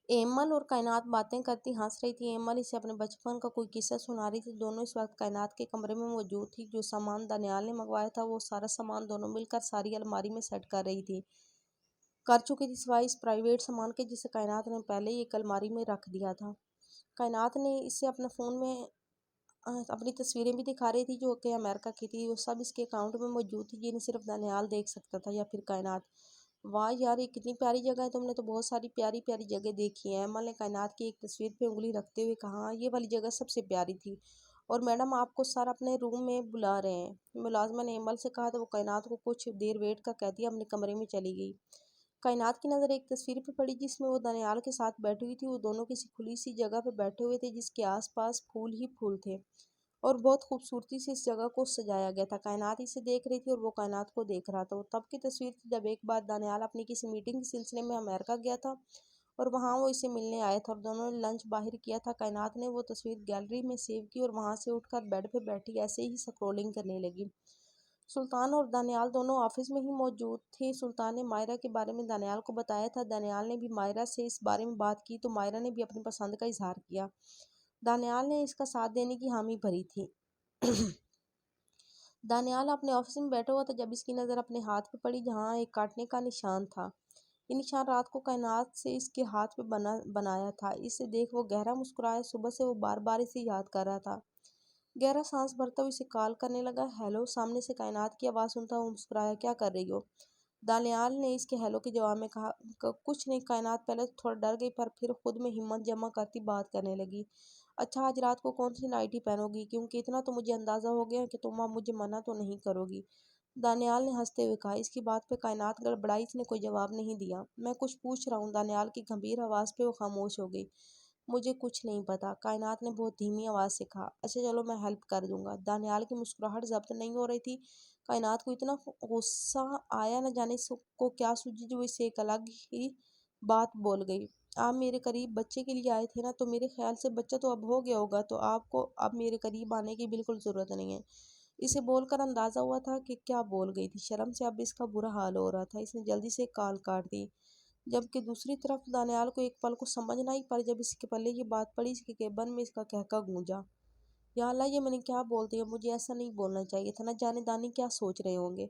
ایمل اور کائنات باتیں کرتی ہنس رہی تھی۔ ایمل اسے اپنے بچپن کا کوئی قصہ سنا رہی تھی۔ دونوں اس وقت کائنات کے کمرے میں موجود تھی۔ جو سامان دانیال نے منگوایا تھا وہ سارا سامان دونوں مل کر ساری الماری میں سیٹ کر چکی تھی سوائے اس پرائیویٹ سامان کے جسے کائنات نے پہلے ہی ایک الماری میں رکھ دیا تھا۔ کائنات نے اسے اپنے فون میں اپنی تصویریں بھی دکھا رہی تھی جو کہ امریکہ کی تھی۔ وہ سب اس کے اکاؤنٹ میں موجود تھی جنہیں صرف دانیال دیکھ سکتا تھا یا پھر کائنات۔ واہ یار یہ کتنی پیاری جگہ ہے، تم نے تو بہت ساری پیاری پیاری جگہ دیکھی ہیں۔ ایمل نے کائنات کی ایک تصویر پہ انگلی رکھتے ہوئے کہا۔ ہاں یہ والی جگہ سب سے پیاری تھی اور میڈم آپ کو سر اپنے روم میں بلا رہے ہیں۔ ملازمہ نے ایمل سے کہا تو وہ کائنات کو کچھ دیر ویٹ کا کہتی اپنے کمرے میں چلی گئی۔ کائنات کی نظر ایک تصویر پہ پڑی جس میں وہ دانیال کے ساتھ بیٹھی ہوئی تھی۔ وہ دونوں کسی کھلی سی جگہ پہ بیٹھے ہوئے تھے جس کے آس پاس پھول ہی پھول تھے اور بہت خوبصورتی سے اس جگہ کو سجایا گیا تھا۔ کائنات اسے دیکھ رہی تھی اور وہ کائنات کو دیکھ رہا تھا۔ وہ تب کی تصویر تھی جب ایک بار دانیال اپنی کسی میٹنگ کے سلسلے میں امریکہ گیا تھا اور وہاں وہ اسے ملنے آیا تھا اور دونوں نے لنچ باہر کیا تھا۔ کائنات نے وہ تصویر گیلری میں سیو کی اور وہاں سے اٹھ کر بیڈ پہ بیٹھی ایسے ہی سکرولنگ کرنے لگی۔ سلطان اور دانیال دونوں آفس میں ہی موجود تھے۔ سلطان نے مائرہ کے بارے میں دانیال کو بتایا تھا۔ دانیال نے بھی مائرہ سے اس بارے میں بات کی تو مائرہ نے بھی اپنی پسند کا اظہار کیا۔ دانیال نے اس کا ساتھ دینے کی حامی بھری تھی۔ دانیال اپنے آفس میں بیٹھا ہوا تھا جب اس کی نظر اپنے ہاتھ پہ پڑی جہاں ایک کاٹنے کا نشان تھا۔ یہ نشان رات کو کائنات سے اس کے ہاتھ پہ بنایا تھا۔ اسے دیکھ وہ گہرا مسکرایا۔ صبح سے وہ بار بار اسے یاد کر رہا تھا۔ گہرا سانس بھرتا ہوئے اسے کال کرنے لگا۔ ہیلو، سامنے سے کائنات کی آواز سنتا وہ مسکرایا۔ کیا کر رہی ہو؟ دانیال نے اس کے ہیلو کے جواب میں کہا۔ کچھ نہیں۔ کائنات پہلے تو تھوڑا ڈر گئی پر پھر خود میں ہمت جمع کرتی بات کرنے لگی۔ اچھا آج رات کو کون سی نائٹی پہنو گی؟ کیونکہ اتنا تو مجھے اندازہ ہو گیا کہ تم اب مجھے منع تو نہیں کرو گی، دانیال نے ہنستے ہوئے کہا۔ اس کی بات پہ کائنات گڑبڑائی۔ اس نے کوئی جواب نہیں دیا۔ میں کچھ پوچھ رہا ہوں، دانیال کی گمبھیر آواز پہ وہ خاموش ہو گئی۔ مجھے کچھ نہیں پتا، کائنات نے بہت دھیمی آواز سے کہا۔ اچھا چلو میں ہیلپ کر دوں گا۔ دانیال کی مسکراہٹ ضبط نہیں ہو رہی تھی۔ کائنات کو اتنا غصہ آیا، نہ جانے کو کیا سوچی جو اسے ایک الگ ہی بات بول گئی۔ آپ میرے قریب بچے کے لیے آئے تھے نا، تو میرے خیال سے بچہ تو اب ہو گیا ہوگا، تو آپ کو اب میرے قریب آنے کی بالکل ضرورت نہیں ہے۔ اسے بول کر اندازہ ہوا تھا کہ کیا بول گئی تھی۔ شرم سے اب اس کا برا حال ہو رہا تھا۔ اس نے جلدی سے کال کاٹ دی۔ جبکہ دوسری طرف دانیال کو ایک پل کو سمجھ نہ آئی پر جب اس کے پلے یہ بات پڑی اس کے کیبن میں اس کا کہکا گونجا۔ یا اللہ یہ میں نے کیا بول دیا، مجھے ایسا نہیں بولنا چاہیے تھا، نہ جانے دانی کیا سوچ رہے ہوں گے۔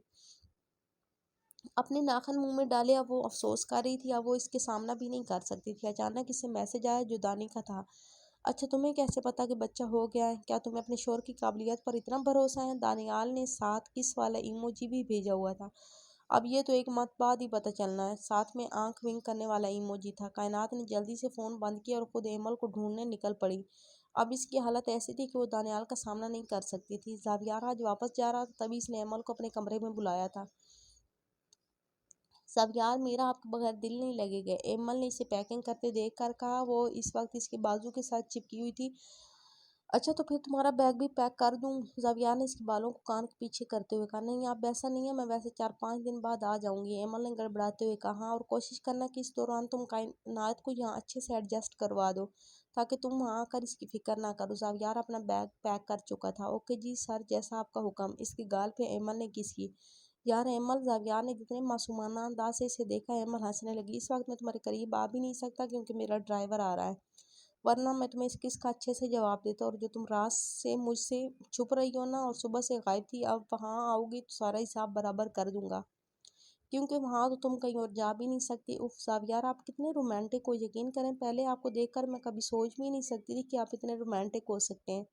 اپنے ناخن منہ میں ڈالے اب وہ افسوس کر رہی تھی۔ اب وہ اس کے سامنا بھی نہیں کر سکتی تھی۔ اچانک اسے میسج آیا جو دانی کا تھا۔ اچھا تمہیں کیسے پتا کہ بچہ ہو گیا ہے؟ کیا تمہیں اپنے شوہر کی قابلیت پر اتنا بھروسہ ہے؟ دانیال نے ساتھ کس والا ایموجی بھی بھیجا ہوا تھا۔ اب یہ تو ایک منتھ بعد ہی پتہ چلنا ہے۔ ساتھ میں آنکھ ونک کرنے والا ایموجی تھا۔ کائنات نے جلدی سے فون بند کیا اور خود ایمل کو ڈھونڈنے نکل پڑی۔ اب اس کی حالت ایسی تھی کہ وہ دانیال کا سامنا نہیں کر سکتی تھی۔ زاویار آج واپس جا رہا تھا، تبھی اس نے ایمل کو اپنے کمرے میں بلایا تھا۔ زاویار میرا آپ کے بغیر دل نہیں لگے گا، ایمل نے اسے پیکنگ کرتے دیکھ کر کہا۔ وہ اس وقت اس کے بازو کے ساتھ چپکی ہوئی تھی۔ اچھا تو پھر تمہارا بیگ بھی پیک کر دوں؟ زاویار نے اس کے بالوں کو کان کے پیچھے کرتے ہوئے کہا۔ نہیں آپ ویسا نہیں ہے، میں ویسے 4-5 دن بعد آ جاؤں گی، ایمل نے گڑبڑاتے ہوئے کہا۔ ہاں اور کوشش کرنا کہ اس دوران تم کائنات کو یہاں اچھے سے ایڈجسٹ کروا دو تاکہ تم وہاں آ کر اس کی فکر نہ کرو۔ زاویار اپنا بیگ پیک کر چکا تھا۔ اوکے جی سر، جیسا آپ کا حکم۔ اس کے گال پہ ایمل نے کس کی۔ یار ایمل، زاویار نے جتنے معصومانہ انداز سے اسے دیکھا، ایمل ہنسنے لگی۔ اس وقت میں تمہارے قریب آ بھی نہیں سکتا کیونکہ میرا ڈرائیور آ رہا ہے، ورنہ میں تمہیں اس کس کا اچھے سے جواب دیتا۔ اور جو تم رات سے مجھ سے چھپ رہی ہو نا اور صبح سے غائب تھی، اب وہاں آؤ گی تو سارا حساب برابر کر دوں گا، کیونکہ وہاں تو تم کہیں اور جا بھی نہیں سکتی۔ اف زاویار آپ کتنے رومانٹک ہو، یقین کریں پہلے آپ کو دیکھ کر میں کبھی سوچ بھی نہیں سکتی تھی کہ آپ اتنے رومانٹک ہو سکتے ہیں۔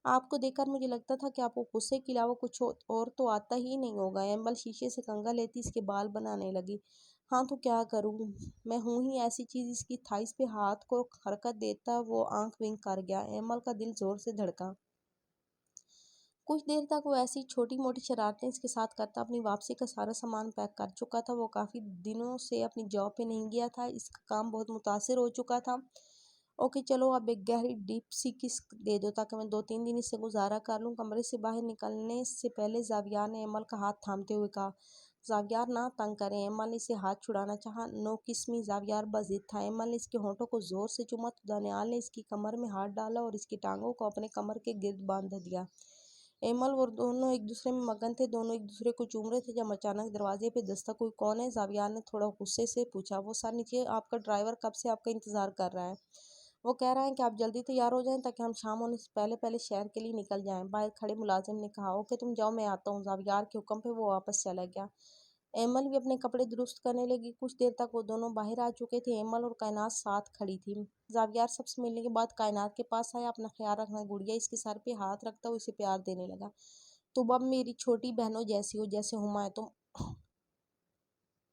آپ کو دیکھ کر مجھے لگتا تھا کہ آپ کو غصے کے علاوہ کچھ اور تو آتا ہی نہیں ہوگا۔ ایمل شیشے سے کنگھا لیتی اس کے بال بنانے لگی۔ ہاں تو کیا کروں، میں ہوں ہی ایسی چیز۔ اس کی تھائس پہ ہاتھ کو حرکت دیتا وہ آنکھ ونک کر گیا۔ ایمل کا دل زور سے دھڑکا۔ کچھ دیر تک وہ ایسی چھوٹی موٹی شرارتیں اس کے ساتھ کرتا۔ اپنی واپسی کا سارا سامان پیک کر چکا تھا۔ وہ کافی دنوں سے اپنی جاب پہ نہیں گیا تھا، اس کا کام بہت متاثر ہو چکا تھا۔ اوکے چلو اب ایک گہری ڈیپ سی کس دے دو تاکہ میں 2-3 دن اس سے گزارا کر لوں۔ کمرے سے باہر نکلنے سے پہلے زاویار نے ایمل کا ہاتھ تھامتے ہوئے کہا۔ زاویار نہ تنگ کریں، ایمل نے اسے ہاتھ چھڑانا چاہا۔ نو کس می، زاویار بضد تھا۔ ایمل نے اس کے ہونٹوں کو زور سے چوما تو دانیال نے اس کی کمر میں ہاتھ ڈالا اور اس کی ٹانگوں کو اپنے کمر کے گرد باندھ دیا۔ ایمل وہ دونوں ایک دوسرے میں مگن تھے، دونوں ایک دوسرے کو چوم رہے تھے جب اچانک دروازے پہ دستک ہوئی۔ کون ہے؟ زاویار نے تھوڑا غصے سے پوچھا۔ وہ سر نیچے، آپ کا ڈرائیور کب سے آپ کا انتظار کر رہا ہے۔ وہ کہہ رہا ہے کہ آپ جلدی تیار ہو جائیں تاکہ ہم شام ہونے سے پہلے شہر کے لیے نکل جائیں، باہر کھڑے ملازم نے کہا۔ اوکے تم جاؤ، میں آتا ہوں۔ زاویار کے حکم پہ وہ واپس چلا گیا۔ ایمل بھی اپنے کپڑے درست کرنے لگی۔ کچھ دیر تک وہ دونوں باہر آ چکے تھے، ایمل اور کائنات ساتھ کھڑی تھی۔ زاویار سب سے ملنے کے بعد کائنات کے پاس آیا۔ اپنا خیال رکھنا گڑیا، اس کے سر پہ ہاتھ رکھتا وہ اسے پیار دینے لگا۔ تم اب میری چھوٹی بہنوں جیسی ہو، جیسے ہما ہے تم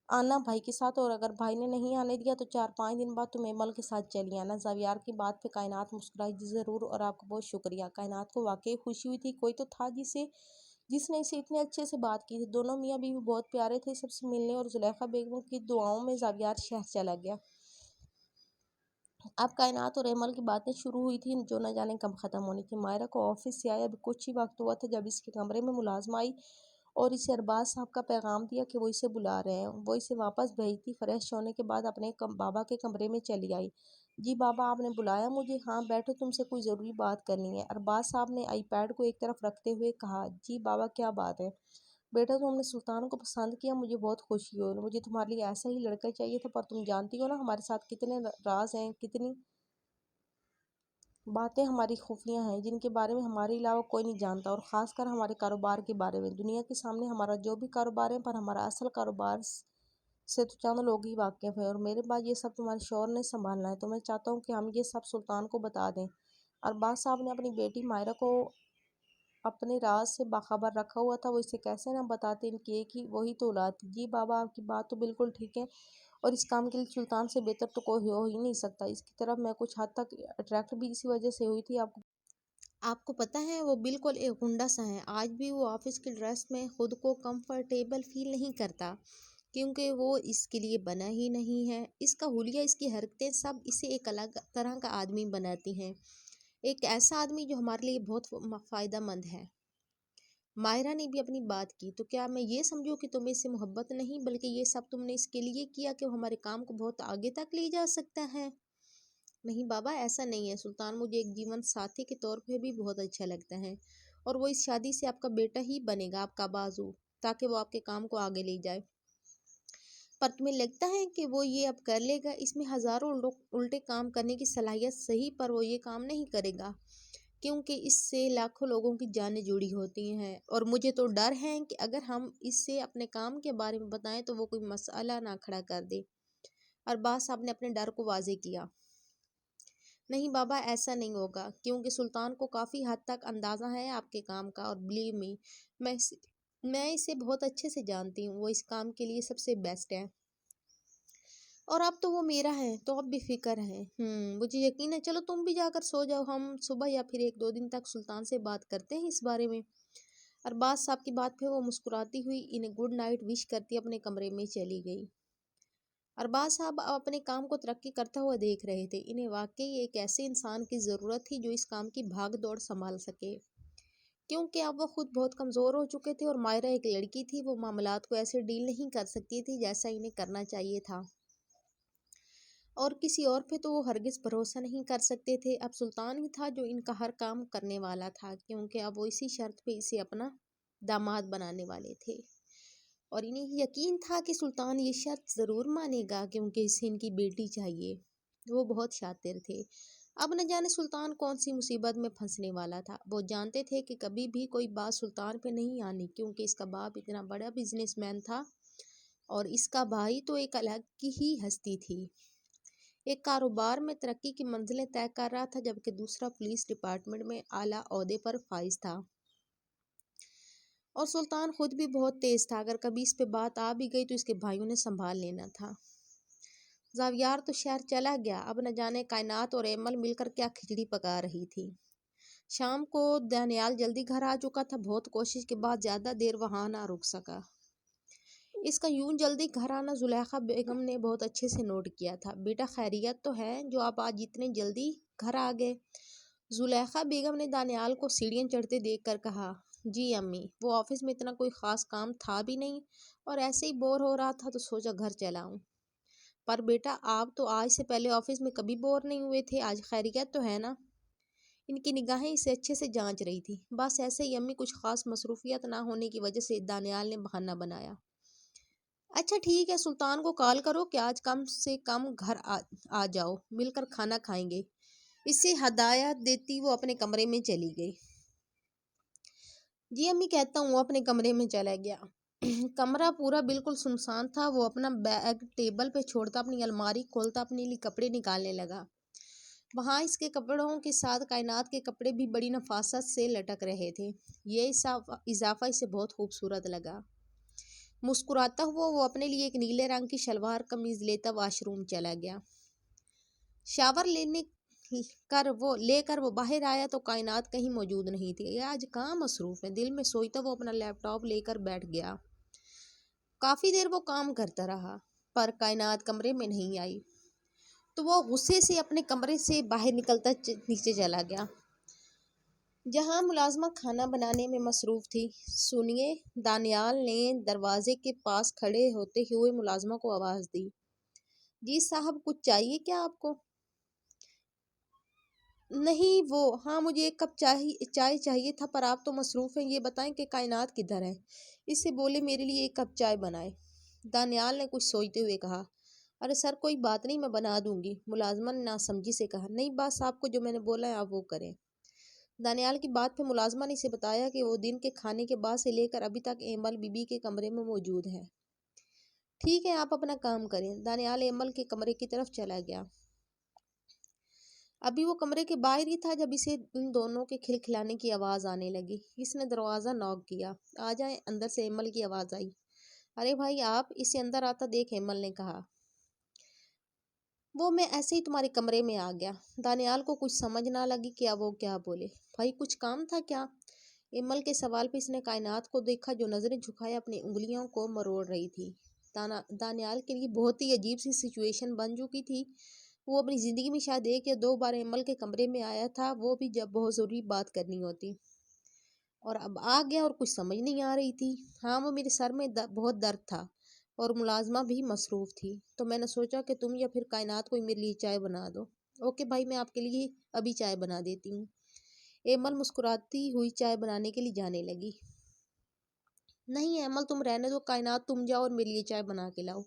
آنا بھائی کے ساتھ، اور اگر بھائی نے نہیں آنے دیا تو 4-5 دن بعد تم ایمل کے ساتھ چلی آنا۔ زاویار کی بات پہ کائنات مسکرائی۔ جی ضرور، اور آپ کا بہت شکریہ۔ کائنات کو واقعی خوشی ہوئی تھی، کوئی تو تھا جس نے اسے اتنے اچھے سے بات کی تھی۔ دونوں میاں بیوی بہت پیارے تھے۔ سب سے ملنے اور زلیخا بیگم کی دعاؤں میں زاویار شہر چلا گیا۔ اب کائنات اور ایمل کی باتیں شروع ہوئی تھیں جو نہ جانے کب ختم ہونی تھی۔ مائرہ کو آفس سے آئے ابھی کچھ ہی وقت ہوا تھا جب اس کے کمرے میں ملازمہ آئی اور اسے ارباز صاحب کا پیغام دیا کہ وہ اسے بلا رہے ہیں۔ وہ اسے واپس بھیجتی فریش ہونے کے بعد اپنے بابا کے کمرے میں چلی آئی۔ جی بابا، آپ نے بلایا مجھے؟ ہاں بیٹھو، تم سے کوئی ضروری بات کرنی ہے، ارباز صاحب نے آئی پیڈ کو ایک طرف رکھتے ہوئے کہا۔ جی بابا کیا بات ہے؟ بیٹا تم نے سلطان کو پسند کیا، مجھے بہت خوشی ہوئی۔ مجھے تمہارے لیے ایسا ہی لڑکا چاہیے تھا، پر تم جانتی ہو نا ہمارے ساتھ کتنے راز ہیں، کتنی باتیں ہماری خفیہ ہیں جن کے بارے میں ہمارے علاوہ کوئی نہیں جانتا، اور خاص کر ہمارے کاروبار کے بارے میں۔ دنیا کے سامنے ہمارا جو بھی کاروبار ہے، پر ہمارا اصل کاروبار سے تو چند لوگ ہی واقف ہیں، اور میرے بعد یہ سب تمہارے شوہر نے سنبھالنا ہے، تو میں چاہتا ہوں کہ ہم یہ سب سلطان کو بتا دیں۔ ارباز صاحب نے اپنی بیٹی مائرہ کو اپنے راز سے باخبر رکھا ہوا تھا، وہ اسے کیسے نہ بتاتے، ان کی ایک ہی وہی تو اولاد تھی۔ جی بابا، آپ کی بات تو بالکل ٹھیک ہے، اور اس کام کے لیے سلطان سے بہتر تو کوئی ہو ہی نہیں سکتا۔ اس کی طرف میں کچھ حد تک اٹریکٹ بھی اسی وجہ سے ہوئی تھی۔ آپ کو پتہ ہے وہ بالکل ایک غنڈہ سا ہے، آج بھی وہ آفس کی ڈریس میں خود کو کمفرٹیبل فیل نہیں کرتا کیونکہ وہ اس کے لیے بنا ہی نہیں ہے۔ اس کا حلیہ، اس کی حرکتیں سب اسے ایک الگ طرح کا آدمی بناتی ہیں، ایک ایسا آدمی جو ہمارے لیے بہت فائدہ مند ہے۔ مائرہ نے بھی اپنی بات کی۔ تو کیا میں یہ سمجھوں کہ تمہیں اس سے محبت نہیں، بلکہ یہ سب تم نے اس کے لیے کیا کہ وہ ہمارے کام کو بہت آگے تک لے جا سکتا ہے؟ نہیں بابا، ایسا نہیں ہے، سلطان مجھے ایک جیون ساتھی کے طور پہ بھی بہت اچھا لگتا ہے، اور وہ اس شادی سے آپ کا بیٹا ہی بنے گا، آپ کا بازو، تاکہ وہ آپ کے کام کو آگے لے جائے۔ پر تمہیں لگتا ہے کہ وہ یہ اب کر لے گا؟ اس میں ہزاروں الٹے کام کرنے کی صلاحیت صحیح، پر وہ یہ کام نہیں کرے گا کیونکہ اس سے لاکھوں لوگوں کی جانیں جڑی ہوتی ہیں، اور مجھے تو ڈر ہے کہ اگر ہم اس سے اپنے کام کے بارے میں بتائیں تو وہ کوئی مسئلہ نہ کھڑا کر دے۔ ارباز صاحب نے اپنے ڈر کو واضح کیا۔ نہیں بابا، ایسا نہیں ہوگا، کیونکہ سلطان کو کافی حد تک اندازہ ہے آپ کے کام کا، اور بلیو می، میں اس- میں اسے بہت اچھے سے جانتی ہوں، وہ اس کام کے لیے سب سے بیسٹ ہے، اور اب تو وہ میرا ہے، تو اب بھی فکر ہے۔ مجھے یقین ہے، چلو تم بھی جا کر سو جاؤ، ہم صبح یا پھر ایک دو دن تک سلطان سے بات کرتے ہیں اس بارے میں۔ ارباز صاحب کی بات پہ وہ مسکراتی ہوئی انہیں گڈ نائٹ وش کرتی اپنے کمرے میں چلی گئی۔ ارباز صاحب اب اپنے کام کو ترقی کرتا ہوا دیکھ رہے تھے، انہیں واقعی ایک ایسے انسان کی ضرورت تھی جو اس کام کی بھاگ دوڑ سنبھال سکے، کیونکہ اب وہ خود بہت کمزور ہو چکے تھے، اور مائرہ ایک لڑکی تھی، وہ معاملات کو ایسے ڈیل نہیں کر سکتی تھی جیسا انہیں کرنا چاہیے تھا، اور کسی اور پہ تو وہ ہرگز بھروسہ نہیں کر سکتے تھے۔ اب سلطان ہی تھا جو ان کا ہر کام کرنے والا تھا، کیونکہ اب وہ اسی شرط پہ اسے اپنا داماد بنانے والے تھے، اور انہیں یقین تھا کہ سلطان یہ شرط ضرور مانے گا، کیونکہ اسے ان کی بیٹی چاہیے۔ وہ بہت شاطر تھے، اب نہ جانے سلطان کون سی مصیبت میں پھنسنے والا تھا۔ وہ جانتے تھے کہ کبھی بھی کوئی بات سلطان پہ نہیں آنی، کیونکہ اس کا باپ اتنا بڑا بزنس مین تھا، اور اس کا بھائی تو ایک الگ کی ہی ہستی تھی، ایک کاروبار میں ترقی کی منزلیں طے کر رہا تھا، جبکہ دوسرا پولیس ڈپارٹمنٹ میں اعلیٰ عہدے پر فائز تھا، اور سلطان خود بھی بہت تیز تھا، اگر کبھی اس پہ بات آ بھی گئی تو اس کے بھائیوں نے سنبھال لینا تھا۔ زاویار تو شہر چلا گیا، اب نہ جانے کائنات اور ایمل مل کر کیا کھچڑی پکا رہی تھی۔ شام کو دانیال جلدی گھر آ چکا تھا، بہت کوشش کے بعد زیادہ دیر وہاں نہ رک سکا۔ اس کا یوں جلدی گھر آنا زلیخا بیگم نے بہت اچھے سے نوٹ کیا تھا۔ بیٹا خیریت تو ہے جو آپ آج اتنے جلدی گھر آ گئے؟ زلیخا بیگم نے دانیال کو سیڑھیاں چڑھتے دیکھ کر کہا۔ جی امی، وہ آفس میں اتنا کوئی خاص کام تھا بھی نہیں، اور ایسے ہی بور ہو رہا تھا تو سوچا گھر چلا آؤں۔ پر بیٹا آپ تو آج سے پہلے آفس میں کبھی بور نہیں ہوئے تھے، آج خیریت تو ہے نا؟ ان کی نگاہیں اسے اچھے سے جانچ رہی تھی۔ بس ایسے ہی امی، کچھ خاص مصروفیت نہ ہونے کی وجہ سے، دانیال نے بہانہ بنایا۔ اچھا ٹھیک ہے، سلطان کو کال کرو کہ آج کم سے کم گھر آ جاؤ، مل کر کھانا کھائیں گے۔ اسے ہدایت دیتی وہ اپنے کمرے میں چلی گئی۔ جی امی، کہتا ہوں۔ وہ اپنے کمرے میں چلا گیا۔ کمرہ پورا بالکل سنسان تھا، وہ اپنا بیگ ٹیبل پہ چھوڑتا اپنی الماری کھولتا اپنے لیے کپڑے نکالنے لگا۔ وہاں اس کے کپڑوں کے ساتھ کائنات کے کپڑے بھی بڑی نفاست سے لٹک رہے تھے، یہ اضافہ اسے بہت خوبصورت لگا۔ مسکراتا ہوا وہ اپنے لیے ایک نیلے رنگ کی شلوار قمیض لیتا واش روم چلا گیا۔ شاور لے کر وہ باہر آیا تو کائنات کہیں موجود نہیں تھی۔ یہ آج کہاں مصروف ہے؟ دل میں سوچتا وہ اپنا لیپ ٹاپ لے کر بیٹھ گیا۔ کافی دیر وہ کام کرتا رہا، پر کائنات کمرے میں نہیں آئی، تو وہ غصے سے اپنے کمرے سے باہر نکلتا نیچے چلا گیا، جہاں ملازمہ کھانا بنانے میں مصروف تھی۔ سنیے، دانیال نے دروازے کے پاس کھڑے ہوتے ہوئے ملازمہ کو آواز دی۔ جی صاحب، کچھ چاہیے کیا آپ کو؟ نہیں وہ، ہاں مجھے ایک کپ چائے چاہیے تھا، پر آپ تو مصروف ہیں، یہ بتائیں کہ کائنات کدھر ہے؟ اس سے بولے میرے لیے ایک کپ چائے بنائے۔ دانیال نے کچھ سوچتے ہوئے کہا۔ ارے سر، کوئی بات نہیں، میں بنا دوں گی، ملازمہ نے ناسمجھی سے کہا۔ نہیں بس آپ کو جو میں نے بولا ہے آپ وہ کریں۔ دانیال کی بات پہ ملازمہ نے اسے بتایا کہ وہ دن کے کھانے کے بعد سے لے کر ابھی تک ایمل بی بی کے کمرے میں موجود ہے۔ ٹھیک ہے، آپ اپنا کام کریں۔ دانیال ایمل کے کمرے کی طرف چلا گیا۔ ابھی وہ کمرے کے باہر ہی تھا جب اسے ان دونوں کے کھلکھلانے کی آواز آنے لگی۔ اس نے دروازہ نوک کیا۔ آ جائیں، اندر سے ایمل کی آواز آئی۔ ارے بھائی آپ، اسے اندر آتا دیکھ ایمل نے کہا۔ وہ میں ایسے ہی تمہارے کمرے میں آ گیا۔ دانیال کو کچھ سمجھ نہ لگی کہ وہ کیا بولے۔ بھائی کچھ کام تھا کیا؟ ایمل کے سوال پہ اس نے کائنات کو دیکھا جو نظریں جھکائے اپنی انگلیوں کو مروڑ رہی تھی۔ دانیال کے لیے بہت ہی عجیب سی سچویشن بن چکی تھی۔ وہ اپنی زندگی میں شاید ایک یا دو بار ایمل کے کمرے میں آیا تھا، وہ بھی جب بہت ضروری بات کرنی ہوتی، اور اب آ گیا اور کچھ سمجھ نہیں آ رہی تھی۔ ہاں وہ میرے سر میں بہت درد تھا، اور ملازمہ بھی مصروف تھی، تو میں نے سوچا کہ تم یا پھر کائنات کوئی میرے لیے چائے بنا دو۔ اوکے بھائی، میں آپ کے لیے ابھی چائے بنا دیتی ہوں۔ ایمل مسکراتی ہوئی چائے بنانے کے لیے جانے لگی۔ نہیں ایمل، تم رہنے دو، کائنات تم جاؤ اور میرے لیے چائے بنا کے لاؤ،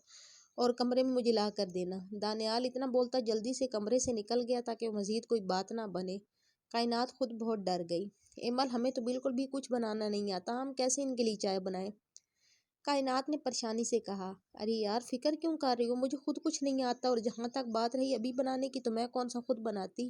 اور کمرے میں مجھے لا کر دینا۔ دانیال اتنا بولتا جلدی سے کمرے سے نکل گیا تاکہ مزید کوئی بات نہ بنے۔ کائنات خود بہت ڈر گئی۔ ایمل، ہمیں تو بالکل بھی کچھ بنانا نہیں آتا، ہم کیسے ان کے لیے چائے بنائیں؟ کائنات نے پریشانی سے کہا۔ ارے یار، فکر کیوں کر رہی ہو؟ مجھے خود کچھ نہیں آتا، اور جہاں تک بات رہی ابھی بنانے کی تو میں کون سا خود بناتی۔